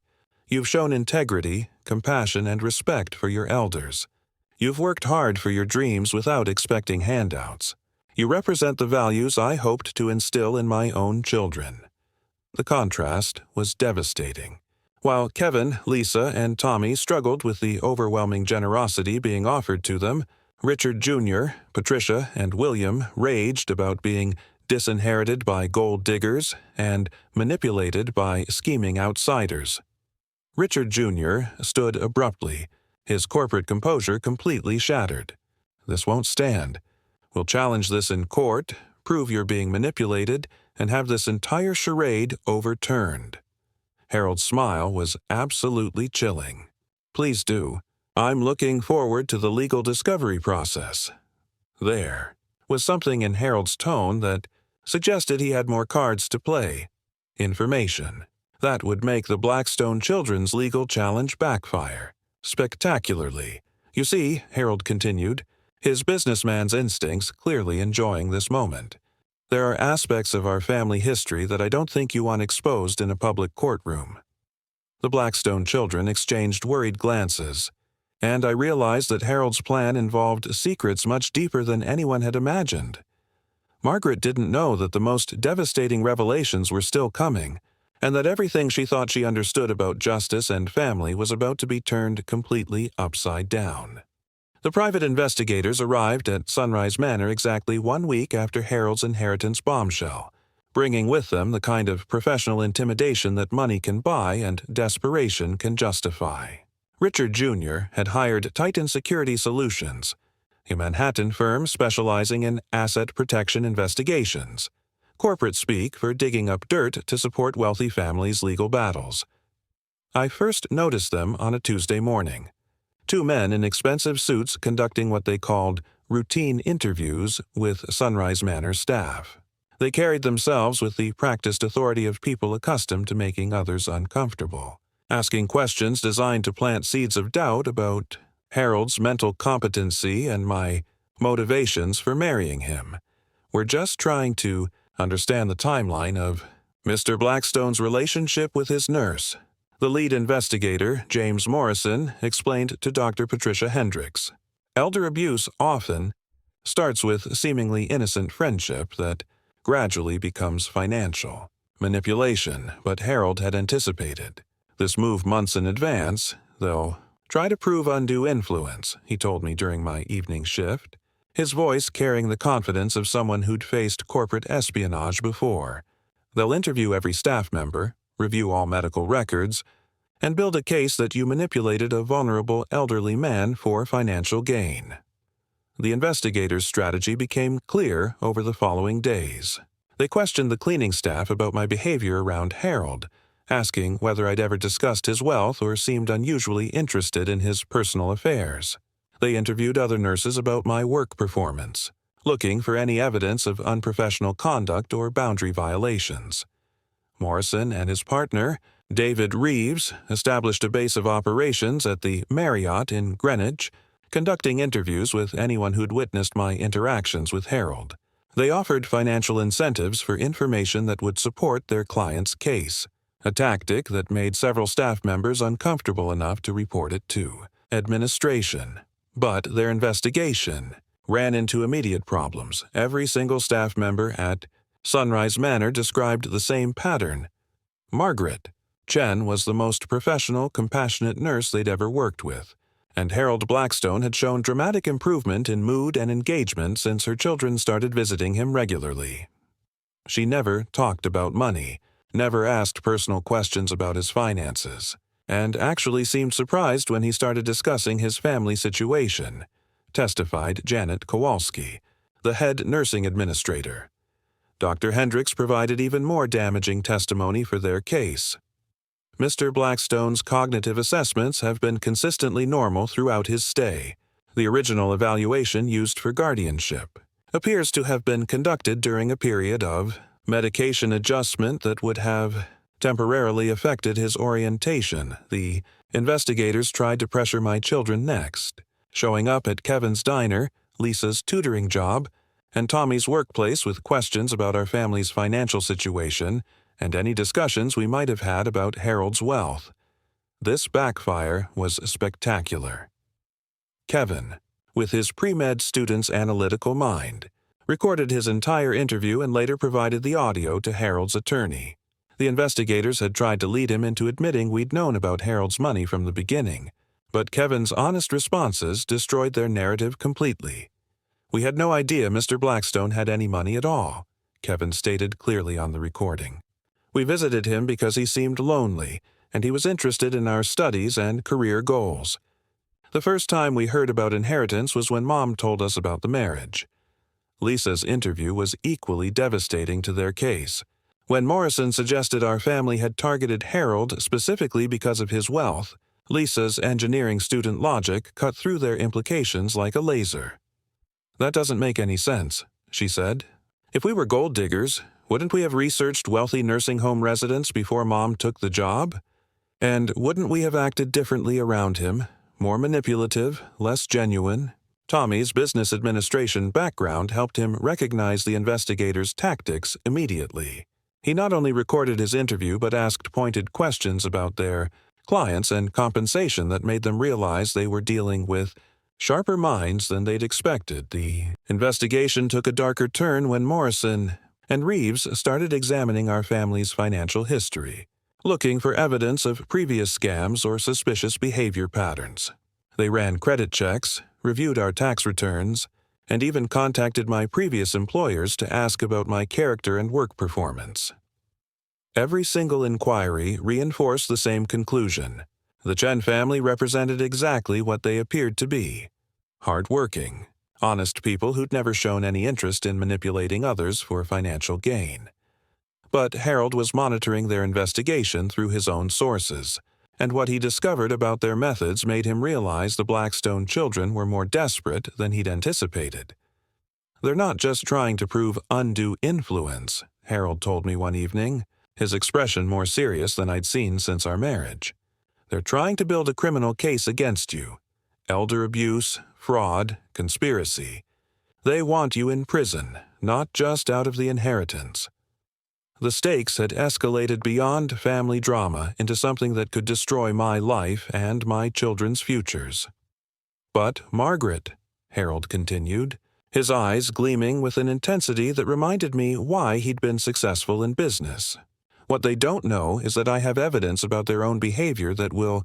You've shown integrity, compassion, and respect for your elders. You've worked hard for your dreams without expecting handouts. You represent the values I hoped to instill in my own children. The contrast was devastating. While Kevin, Lisa, and Tommy struggled with the overwhelming generosity being offered to them, Richard Jr., Patricia, and William raged about being disinherited by gold diggers and manipulated by scheming outsiders. Richard Jr. stood abruptly, his corporate composure completely shattered. This won't stand. We'll challenge this in court, prove you're being manipulated, and have this entire charade overturned. Harold's smile was absolutely chilling. Please do. I'm looking forward to the legal discovery process. There was something in Harold's tone that suggested he had more cards to play. Information. That would make the Blackstone children's legal challenge backfire. Spectacularly. You see, Harold continued, his businessman's instincts clearly enjoying this moment. There are aspects of our family history that I don't think you want exposed in a public courtroom. The Blackstone children exchanged worried glances, and I realized that Harold's plan involved secrets much deeper than anyone had imagined. Margaret didn't know that the most devastating revelations were still coming, and that everything she thought she understood about justice and family was about to be turned completely upside down. The private investigators arrived at Sunrise Manor exactly 1 week after Harold's inheritance bombshell, bringing with them the kind of professional intimidation that money can buy and desperation can justify. Richard Jr. had hired Titan Security Solutions, a Manhattan firm specializing in asset protection investigations, corporate speak for digging up dirt to support wealthy families' legal battles. I first noticed them on a Tuesday morning. 2 men in expensive suits conducting what they called routine interviews with Sunrise Manor staff. They carried themselves with the practiced authority of people accustomed to making others uncomfortable, asking questions designed to plant seeds of doubt about Harold's mental competency and my motivations for marrying him. We're just trying to understand the timeline of Mr. Blackstone's relationship with his nurse. The lead investigator, James Morrison, explained to Dr. Patricia Hendricks. Elder abuse often starts with seemingly innocent friendship that gradually becomes financial manipulation, but Harold had anticipated this move months in advance, though Try to prove undue influence, he told me during my evening shift, his voice carrying the confidence of someone who'd faced corporate espionage before. They'll interview every staff member, review all medical records, and build a case that you manipulated a vulnerable elderly man for financial gain. The investigators' strategy became clear over the following days. They questioned the cleaning staff about my behavior around Harold, asking whether I'd ever discussed his wealth or seemed unusually interested in his personal affairs. They interviewed other nurses about my work performance, looking for any evidence of unprofessional conduct or boundary violations. Morrison and his partner, David Reeves, established a base of operations at the Marriott in Greenwich, conducting interviews with anyone who'd witnessed my interactions with Harold. They offered financial incentives for information that would support their client's case, a tactic that made several staff members uncomfortable enough to report it to administration. But their investigation ran into immediate problems. Every single staff member at Sunrise Manor described the same pattern. Margaret Chen was the most professional, compassionate nurse they'd ever worked with, and Harold Blackstone had shown dramatic improvement in mood and engagement since her children started visiting him regularly. She never talked about money, never asked personal questions about his finances, and actually seemed surprised when he started discussing his family situation, testified Janet Kowalski, the head nursing administrator. Dr. Hendricks provided even more damaging testimony for their case. Mr. Blackstone's cognitive assessments have been consistently normal throughout his stay. The original evaluation used for guardianship appears to have been conducted during a period of medication adjustment that would have temporarily affected his orientation. The investigators tried to pressure my children next, showing up at Kevin's diner, Lisa's tutoring job, and Tommy's workplace with questions about our family's financial situation and any discussions we might have had about Harold's wealth. This backfire was spectacular. Kevin, with his pre-med student's analytical mind, recorded his entire interview and later provided the audio to Harold's attorney. The investigators had tried to lead him into admitting we'd known about Harold's money from the beginning, but Kevin's honest responses destroyed their narrative completely. "We had no idea Mr. Blackstone had any money at all," Kevin stated clearly on the recording. "We visited him because he seemed lonely, and he was interested in our studies and career goals. The first time we heard about inheritance was when Mom told us about the marriage." Lisa's interview was equally devastating to their case. When Morrison suggested our family had targeted Harold specifically because of his wealth, Lisa's engineering student logic cut through their implications like a laser. "That doesn't make any sense," she said. "If we were gold diggers, wouldn't we have researched wealthy nursing home residents before Mom took the job? And wouldn't we have acted differently around him, more manipulative, less genuine?" Tommy's business administration background helped him recognize the investigators' tactics immediately. He not only recorded his interview but asked pointed questions about their clients and compensation that made them realize they were dealing with sharper minds than they'd expected. The investigation took a darker turn when Morrison and Reeves started examining our family's financial history, looking for evidence of previous scams or suspicious behavior patterns. They ran credit checks, reviewed our tax returns, and even contacted my previous employers to ask about my character and work performance. Every single inquiry reinforced the same conclusion. The Chen family represented exactly what they appeared to be: hard-working, honest people who'd never shown any interest in manipulating others for financial gain. But Harold was monitoring their investigation through his own sources, and what he discovered about their methods made him realize the Blackstone children were more desperate than he'd anticipated. "They're not just trying to prove undue influence," Harold told me one evening, his expression more serious than I'd seen since our marriage. "They're trying to build a criminal case against you. Elder abuse, fraud, conspiracy. They want you in prison, not just out of the inheritance." The stakes had escalated beyond family drama into something that could destroy my life and my children's futures. "But Margaret," Harold continued, his eyes gleaming with an intensity that reminded me why he'd been successful in business. "What they don't know is that I have evidence about their own behavior that will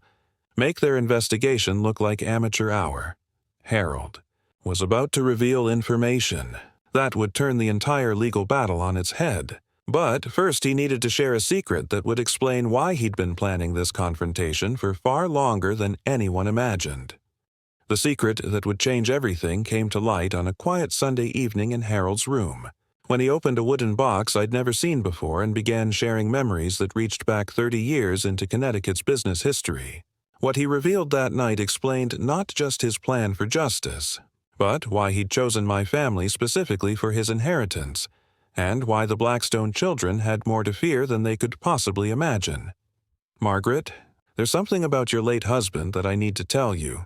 make their investigation look like amateur hour. Harold was about to reveal information that would turn the entire legal battle on its head. But first he needed to share a secret that would explain why he'd been planning this confrontation for far longer than anyone imagined. The secret that would change everything came to light on a quiet Sunday evening in Harold's room, when he opened a wooden box I'd never seen before and began sharing memories that reached back 30 years into Connecticut's business history. What he revealed that night explained not just his plan for justice, but why he'd chosen my family specifically for his inheritance, and why the Blackstone children had more to fear than they could possibly imagine. "Margaret, there's something about your late husband that I need to tell you,"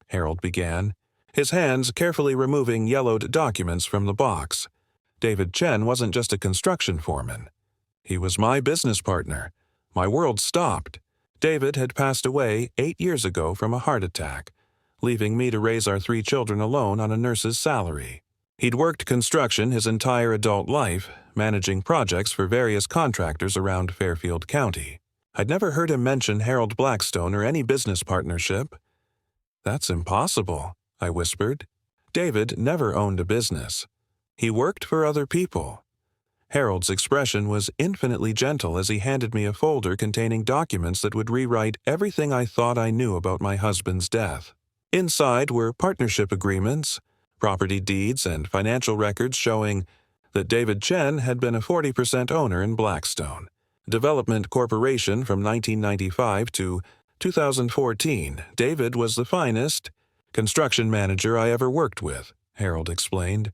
Harold began, his hands carefully removing yellowed documents from the box. David Chen wasn't just a construction foreman. He was my business partner. My world stopped. David had passed away 8 years ago from a heart attack, leaving me to raise our 3 children alone on a nurse's salary. He'd worked construction his entire adult life, managing projects for various contractors around Fairfield County. I'd never heard him mention Harold Blackstone or any business partnership. "That's impossible," I whispered. "David never owned a business. He worked for other people." Harold's expression was infinitely gentle as he handed me a folder containing documents that would rewrite everything I thought I knew about my husband's death. Inside were partnership agreements, property deeds, and financial records showing that David Chen had been a 40% owner in Blackstone Development Corporation from 1995 to 2014. David was the finest construction manager I ever worked with, Harold explained.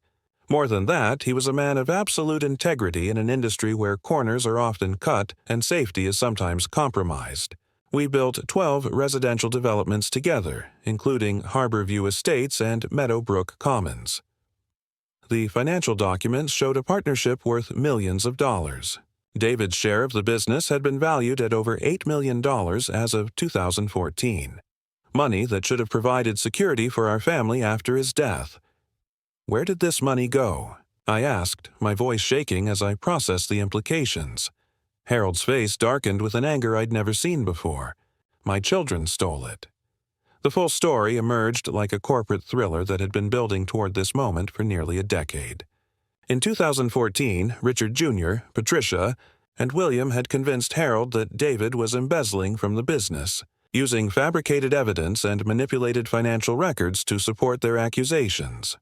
More than that, he was a man of absolute integrity in an industry where corners are often cut and safety is sometimes compromised. We built 12 residential developments together, including Harborview Estates and Meadowbrook Commons. The financial documents showed a partnership worth millions of dollars. David's share of the business had been valued at over $8 million as of 2014. Money that should have provided security for our family after his death. Where did this money go? I asked, my voice shaking as I processed the implications. Harold's face darkened with an anger I'd never seen before. My children stole it. The full story emerged like a corporate thriller that had been building toward this moment for nearly a decade. In 2014, Richard Jr., Patricia, and William had convinced Harold that David was embezzling from the business, using fabricated evidence and manipulated financial records to support their accusations.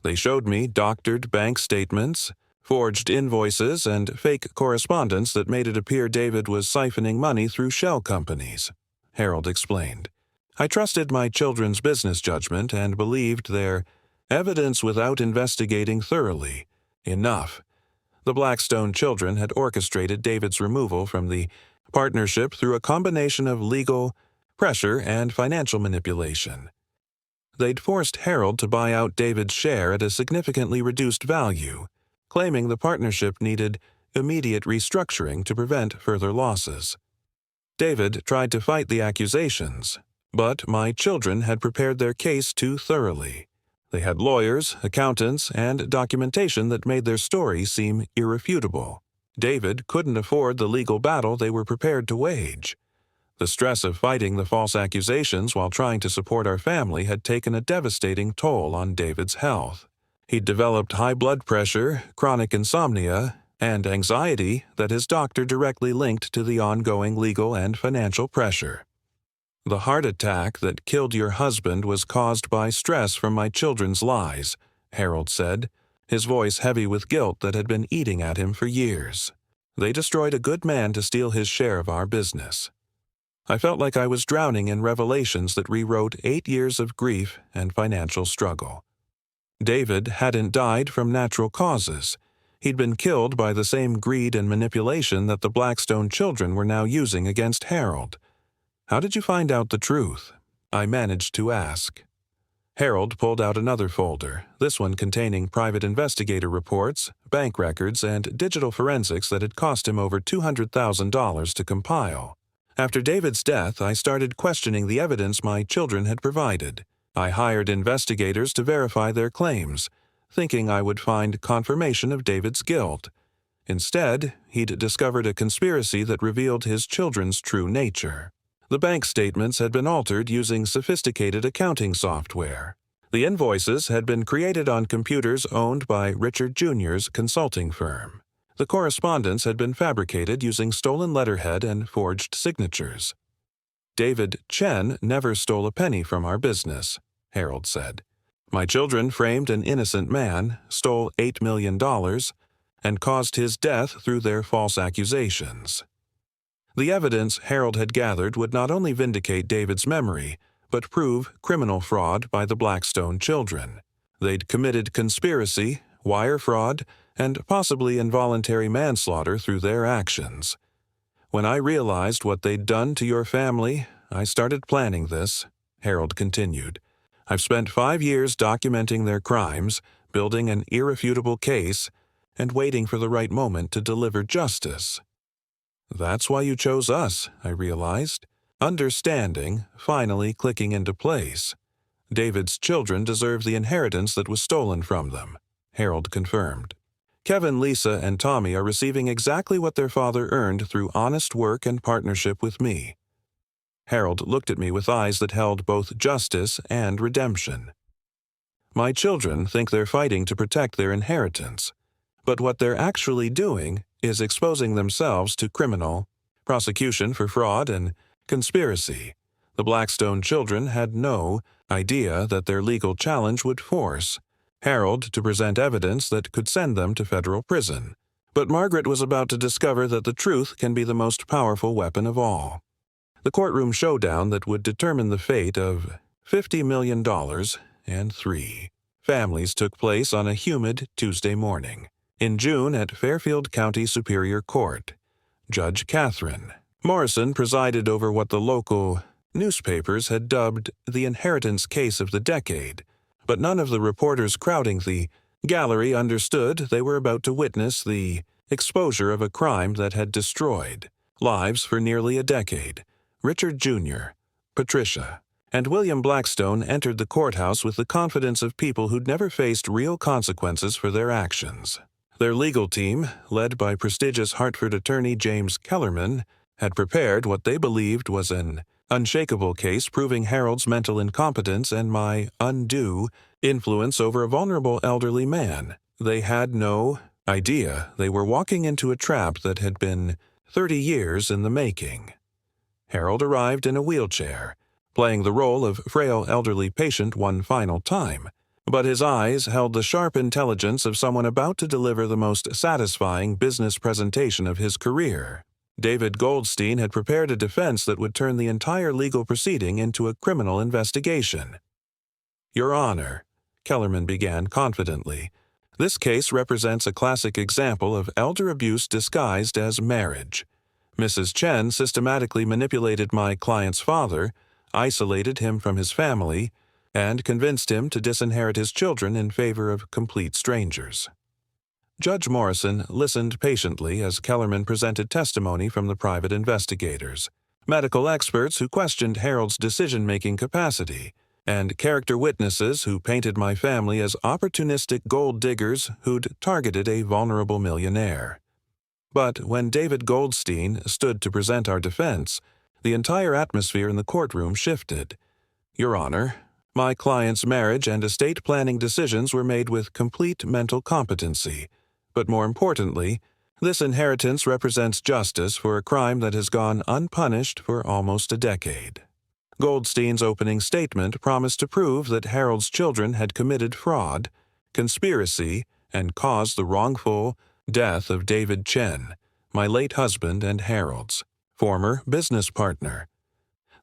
They showed me doctored bank statements, forged invoices, and fake correspondence that made it appear David was siphoning money through shell companies, Harold explained. I trusted my children's business judgment and believed their evidence without investigating thoroughly. Enough. The Blackstone children had orchestrated David's removal from the partnership through a combination of legal pressure and financial manipulation. They'd forced Harold to buy out David's share at a significantly reduced value, claiming the partnership needed immediate restructuring to prevent further losses. David tried to fight the accusations, but my children had prepared their case too thoroughly. They had lawyers, accountants, and documentation that made their story seem irrefutable. David couldn't afford the legal battle they were prepared to wage. The stress of fighting the false accusations while trying to support our family had taken a devastating toll on David's health. He'd developed high blood pressure, chronic insomnia, and anxiety that his doctor directly linked to the ongoing legal and financial pressure. The heart attack that killed your husband was caused by stress from my children's lies, Harold said, his voice heavy with guilt that had been eating at him for years. They destroyed a good man to steal his share of our business. I felt like I was drowning in revelations that rewrote 8 years of grief and financial struggle. David hadn't died from natural causes. He'd been killed by the same greed and manipulation that the Blackstone children were now using against Harold. How did you find out the truth? I managed to ask. Harold pulled out another folder, this one containing private investigator reports, bank records, and digital forensics that had cost him over $200,000 to compile. After David's death, I started questioning the evidence my children had provided. I hired investigators to verify their claims, thinking I would find confirmation of David's guilt. Instead, he'd discovered a conspiracy that revealed his children's true nature. The bank statements had been altered using sophisticated accounting software. The invoices had been created on computers owned by Richard Jr.'s consulting firm. The correspondence had been fabricated using stolen letterhead and forged signatures. "David Chen never stole a penny from our business," Harold said. "My children framed an innocent man, stole $8 million, and caused his death through their false accusations." The evidence Harold had gathered would not only vindicate David's memory, but prove criminal fraud by the Blackstone children. They'd committed conspiracy, wire fraud, and possibly involuntary manslaughter through their actions. "When I realized what they'd done to your family, I started planning this," Harold continued. "I've spent 5 years documenting their crimes, building an irrefutable case, and waiting for the right moment to deliver justice." "That's why you chose us," I realized. Understanding finally clicking into place. "David's children deserve the inheritance that was stolen from them," Harold confirmed. "Kevin, Lisa, and Tommy are receiving exactly what their father earned through honest work and partnership with me." Harold looked at me with eyes that held both justice and redemption. "My children think they're fighting to protect their inheritance, but what they're actually doing is exposing themselves to criminal prosecution for fraud and conspiracy. The Blackstone children had no idea that their legal challenge would force Harold to present evidence that could send them to federal prison. But Margaret was about to discover that the truth can be the most powerful weapon of all. The courtroom showdown that would determine the fate of $50 million and 3 families took place on a humid Tuesday morning in June at Fairfield County Superior Court. Judge Catherine Morrison presided over what the local newspapers had dubbed the inheritance case of the decade, but none of the reporters crowding the gallery understood they were about to witness the exposure of a crime that had destroyed lives for nearly a decade. Richard Jr., Patricia, and William Blackstone entered the courthouse with the confidence of people who'd never faced real consequences for their actions. Their legal team, led by prestigious Hartford attorney James Kellerman, had prepared what they believed was an unshakable case proving Harold's mental incompetence and my undue influence over a vulnerable elderly man. They had no idea they were walking into a trap that had been 30 years in the making. Harold arrived in a wheelchair, playing the role of frail elderly patient one final time, but his eyes held the sharp intelligence of someone about to deliver the most satisfying business presentation of his career. David Goldstein had prepared a defense that would turn the entire legal proceeding into a criminal investigation. "Your Honor," Kellerman began confidently, "this case represents a classic example of elder abuse disguised as marriage. Mrs. Chen systematically manipulated my client's father, isolated him from his family, and convinced him to disinherit his children in favor of complete strangers." Judge Morrison listened patiently as Kellerman presented testimony from the private investigators, medical experts who questioned Harold's decision-making capacity, and character witnesses who painted my family as opportunistic gold diggers who'd targeted a vulnerable millionaire. But when David Goldstein stood to present our defense, the entire atmosphere in the courtroom shifted. "Your Honor, my client's marriage and estate planning decisions were made with complete mental competency. But more importantly, this inheritance represents justice for a crime that has gone unpunished for almost a decade." Goldstein's opening statement promised to prove that Harold's children had committed fraud, conspiracy, and caused the wrongful death of David Chen, my late husband and Harold's former business partner.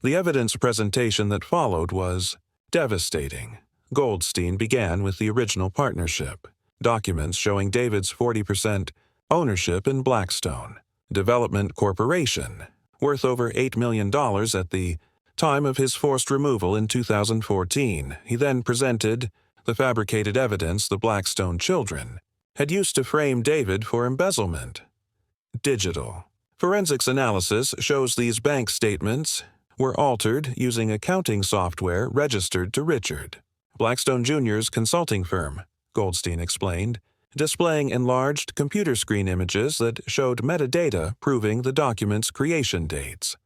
The evidence presentation that followed was devastating. Goldstein began with the original partnership, documents showing David's 40% ownership in Blackstone Development Corporation, worth over $8 million at the time of his forced removal in 2014. He then presented the fabricated evidence the Blackstone children had used to frame David for embezzlement. Digital forensics analysis shows these bank statements were altered using accounting software registered to Richard Blackstone Jr.'s consulting firm, Goldstein explained, displaying enlarged computer screen images that showed metadata proving the document's creation dates.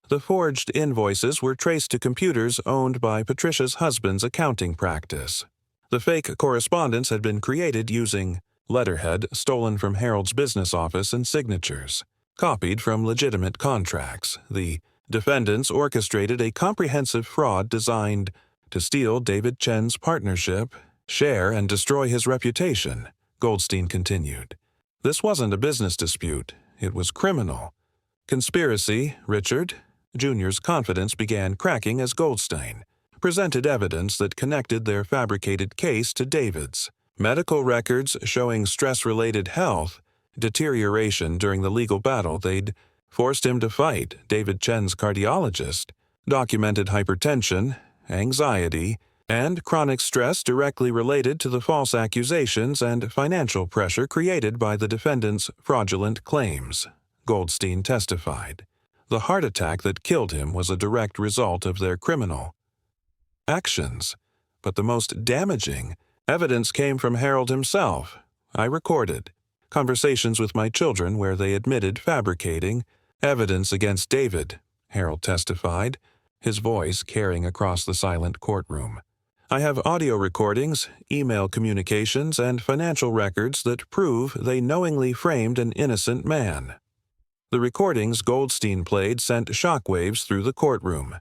The forged invoices were traced to computers owned by Patricia's husband's accounting practice. The fake correspondence had been created using letterhead stolen from Harold's business office and signatures, copied from legitimate contracts. The defendants orchestrated a comprehensive fraud designed to steal David Chen's partnership, share, and destroy his reputation, Goldstein continued. This wasn't a business dispute. It was criminal. Conspiracy, Richard. Jr.'s confidence began cracking as Goldstein presented evidence that connected their fabricated case to David's. Medical records showing stress-related health deterioration during the legal battle they'd forced him to fight, David Chen's cardiologist, documented hypertension, anxiety, and chronic stress directly related to the false accusations and financial pressure created by the defendant's fraudulent claims, Goldstein testified. The heart attack that killed him was a direct result of their criminal actions. But the most damaging evidence came from Harold himself. I recorded conversations with my children where they admitted fabricating evidence against David, Harold testified, his voice carrying across the silent courtroom. I have audio recordings, email communications, and financial records that prove they knowingly framed an innocent man. The recordings Goldstein played sent shockwaves through the courtroom.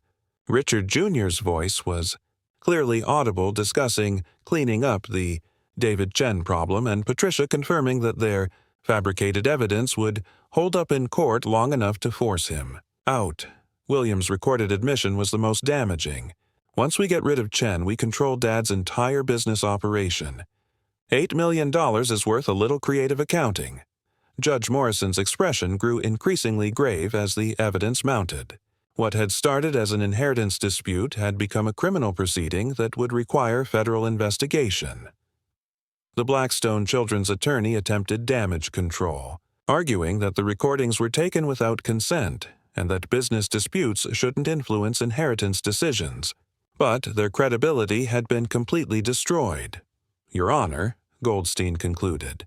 Richard Jr.'s voice was clearly audible discussing cleaning up the David Chen problem, and Patricia confirming that their fabricated evidence would hold up in court long enough to force him out. William's recorded admission was the most damaging. Once we get rid of Chen, we control Dad's entire business operation. $8 million is worth a little creative accounting. Judge Morrison's expression grew increasingly grave as the evidence mounted. What had started as an inheritance dispute had become a criminal proceeding that would require federal investigation. The Blackstone children's attorney attempted damage control, arguing that the recordings were taken without consent and that business disputes shouldn't influence inheritance decisions. But their credibility had been completely destroyed. Your Honor, Goldstein concluded,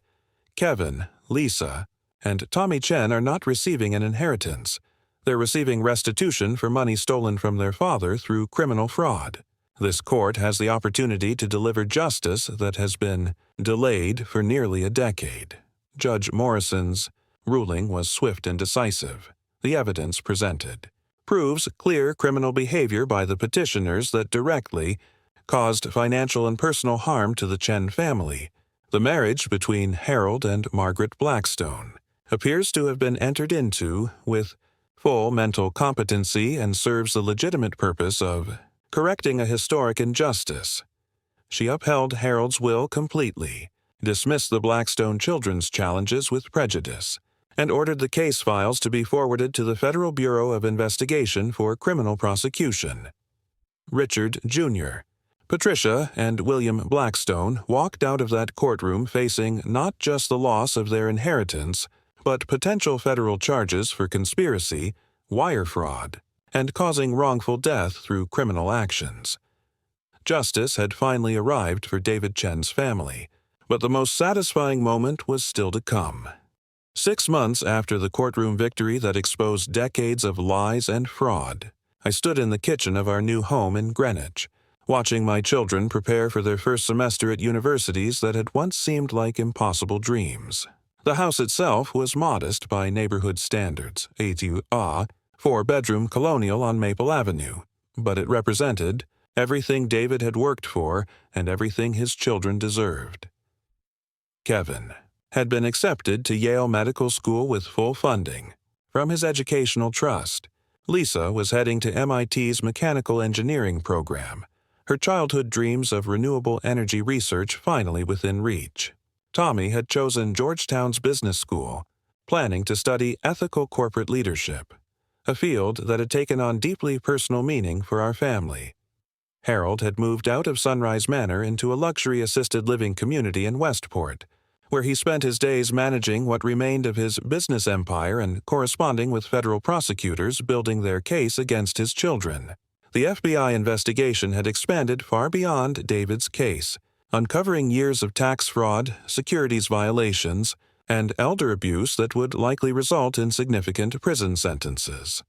Kevin, Lisa, and Tommy Chen are not receiving an inheritance. They're receiving restitution for money stolen from their father through criminal fraud. This court has the opportunity to deliver justice that has been delayed for nearly a decade. Judge Morrison's ruling was swift and decisive. The evidence presented proves clear criminal behavior by the petitioners that directly caused financial and personal harm to the Chen family. The marriage between Harold and Margaret Blackstone appears to have been entered into with full mental competency and serves the legitimate purpose of correcting a historic injustice. She upheld Harold's will completely, dismissed the Blackstone children's challenges with prejudice, and ordered the case files to be forwarded to the Federal Bureau of Investigation for criminal prosecution. Richard Jr. Patricia and William Blackstone walked out of that courtroom facing not just the loss of their inheritance, but potential federal charges for conspiracy, wire fraud, and causing wrongful death through criminal actions. Justice had finally arrived for David Chen's family, but the most satisfying moment was still to come. 6 months after the courtroom victory that exposed decades of lies and fraud, I stood in the kitchen of our new home in Greenwich, watching my children prepare for their first semester at universities that had once seemed like impossible dreams. The house itself was modest by neighborhood standards, a 4-bedroom colonial on Maple Avenue, but it represented everything David had worked for and everything his children deserved. Kevin had been accepted to Yale Medical School with full funding from his educational trust. Lisa was heading to MIT's mechanical engineering program, her childhood dreams of renewable energy research finally within reach. Tommy had chosen Georgetown's business school, planning to study ethical corporate leadership, a field that had taken on deeply personal meaning for our family. Harold had moved out of Sunrise Manor into a luxury assisted living community in Westport, where he spent his days managing what remained of his business empire and corresponding with federal prosecutors building their case against his children. The FBI investigation had expanded far beyond David's case, uncovering years of tax fraud, securities violations, and elder abuse that would likely result in significant prison sentences.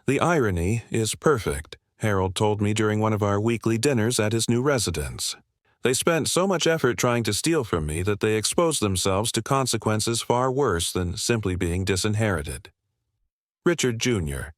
The irony is perfect, Harold told me during one of our weekly dinners at his new residence. They spent so much effort trying to steal from me that they exposed themselves to consequences far worse than simply being disinherited. Richard Jr.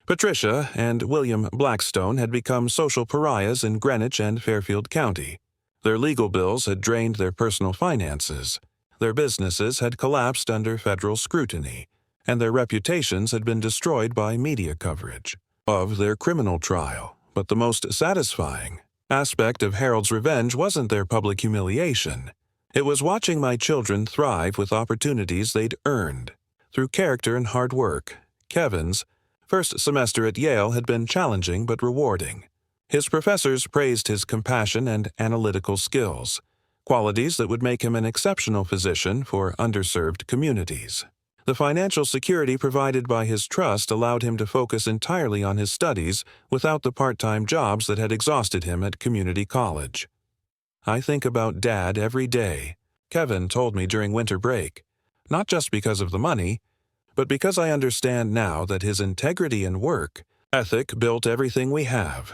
Patricia and William Blackstone had become social pariahs in Greenwich and Fairfield County. Their legal bills had drained their personal finances. Their businesses had collapsed under federal scrutiny, and their reputations had been destroyed by media coverage of their criminal trial. But the most satisfying aspect of Harold's revenge wasn't their public humiliation. It was watching my children thrive with opportunities they'd earned through character and hard work. Kevin's first semester at Yale had been challenging but rewarding. His professors praised his compassion and analytical skills, qualities that would make him an exceptional physician for underserved communities. The financial security provided by his trust allowed him to focus entirely on his studies without the part-time jobs that had exhausted him at community college. "I think about Dad every day," Kevin told me during winter break, "not just because of the money, but because I understand now that his integrity and work ethic built everything we have.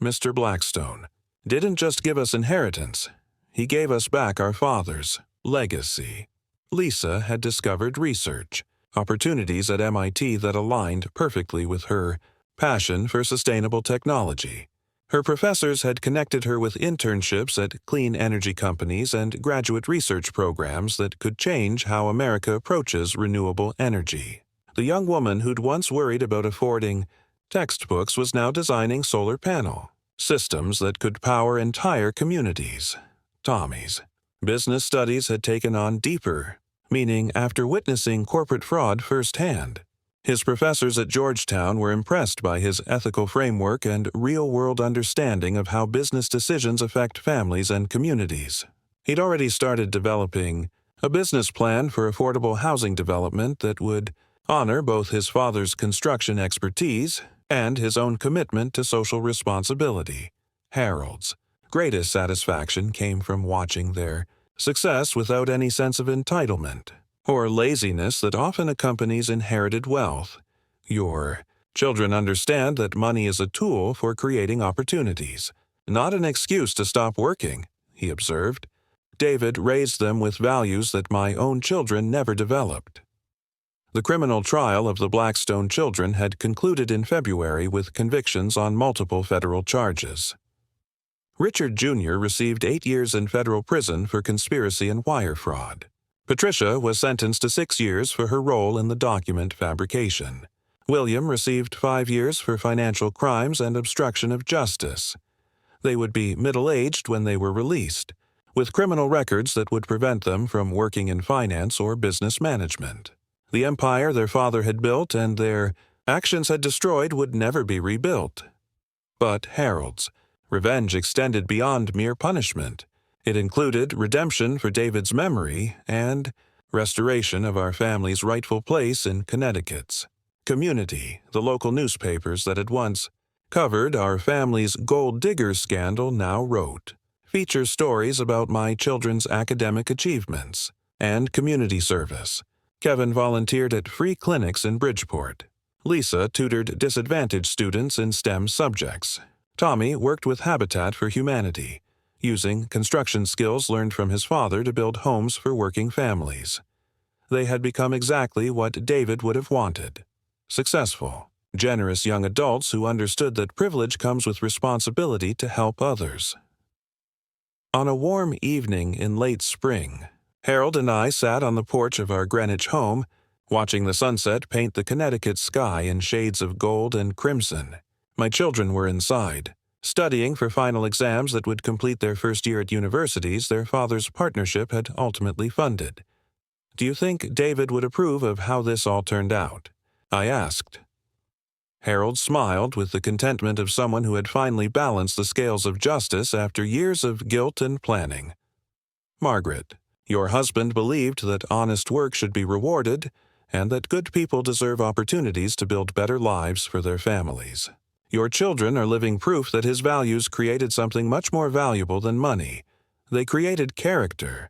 Mr. Blackstone didn't just give us inheritance, he gave us back our father's legacy." Lisa had discovered research opportunities at MIT that aligned perfectly with her passion for sustainable technology. Her professors had connected her with internships at clean energy companies and graduate research programs that could change how America approaches renewable energy. The young woman who'd once worried about affording textbooks was now designing solar panel systems that could power entire communities. Tommy's business studies had taken on deeper meaning after witnessing corporate fraud firsthand. His professors at Georgetown were impressed by his ethical framework and real-world understanding of how business decisions affect families and communities. He'd already started developing a business plan for affordable housing development that would honor both his father's construction expertise and his own commitment to social responsibility. Harold's greatest satisfaction came from watching their success without any sense of entitlement or laziness that often accompanies inherited wealth. Your children understand that money is a tool for creating opportunities, not an excuse to stop working, he observed. David raised them with values that my own children never developed. The criminal trial of the Blackstone children had concluded in February with convictions on multiple federal charges. Richard Jr. received 8 years in federal prison for conspiracy and wire fraud. Patricia was sentenced to 6 years for her role in the document fabrication. William received 5 years for financial crimes and obstruction of justice. They would be middle-aged when they were released, with criminal records that would prevent them from working in finance or business management. The empire their father had built and their actions had destroyed would never be rebuilt. But Harold's revenge extended beyond mere punishment. It included redemption for David's memory and restoration of our family's rightful place in Connecticut's Community. The local newspapers that had once covered our family's gold digger scandal now wrote feature stories about my children's academic achievements and community service. Kevin volunteered at free clinics in Bridgeport. Lisa tutored disadvantaged students in STEM subjects. Tommy worked with Habitat for Humanity, using construction skills learned from his father to build homes for working families. They had become exactly what David would have wanted: successful, generous young adults who understood that privilege comes with responsibility to help others. On a warm evening in late spring, Harold and I sat on the porch of our Greenwich home, watching the sunset paint the Connecticut sky in shades of gold and crimson. My children were inside, studying for final exams that would complete their first year at universities their father's partnership had ultimately funded. "Do you think David would approve of how this all turned out?" I asked. Harold smiled with the contentment of someone who had finally balanced the scales of justice after years of guilt and planning. "Margaret, your husband believed that honest work should be rewarded and that good people deserve opportunities to build better lives for their families. Your children are living proof that his values created something much more valuable than money. They created character.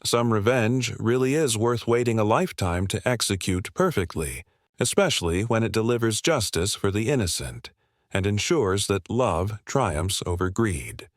Some revenge really is worth waiting a lifetime to execute perfectly," especially when it delivers justice for the innocent and ensures that love triumphs over greed.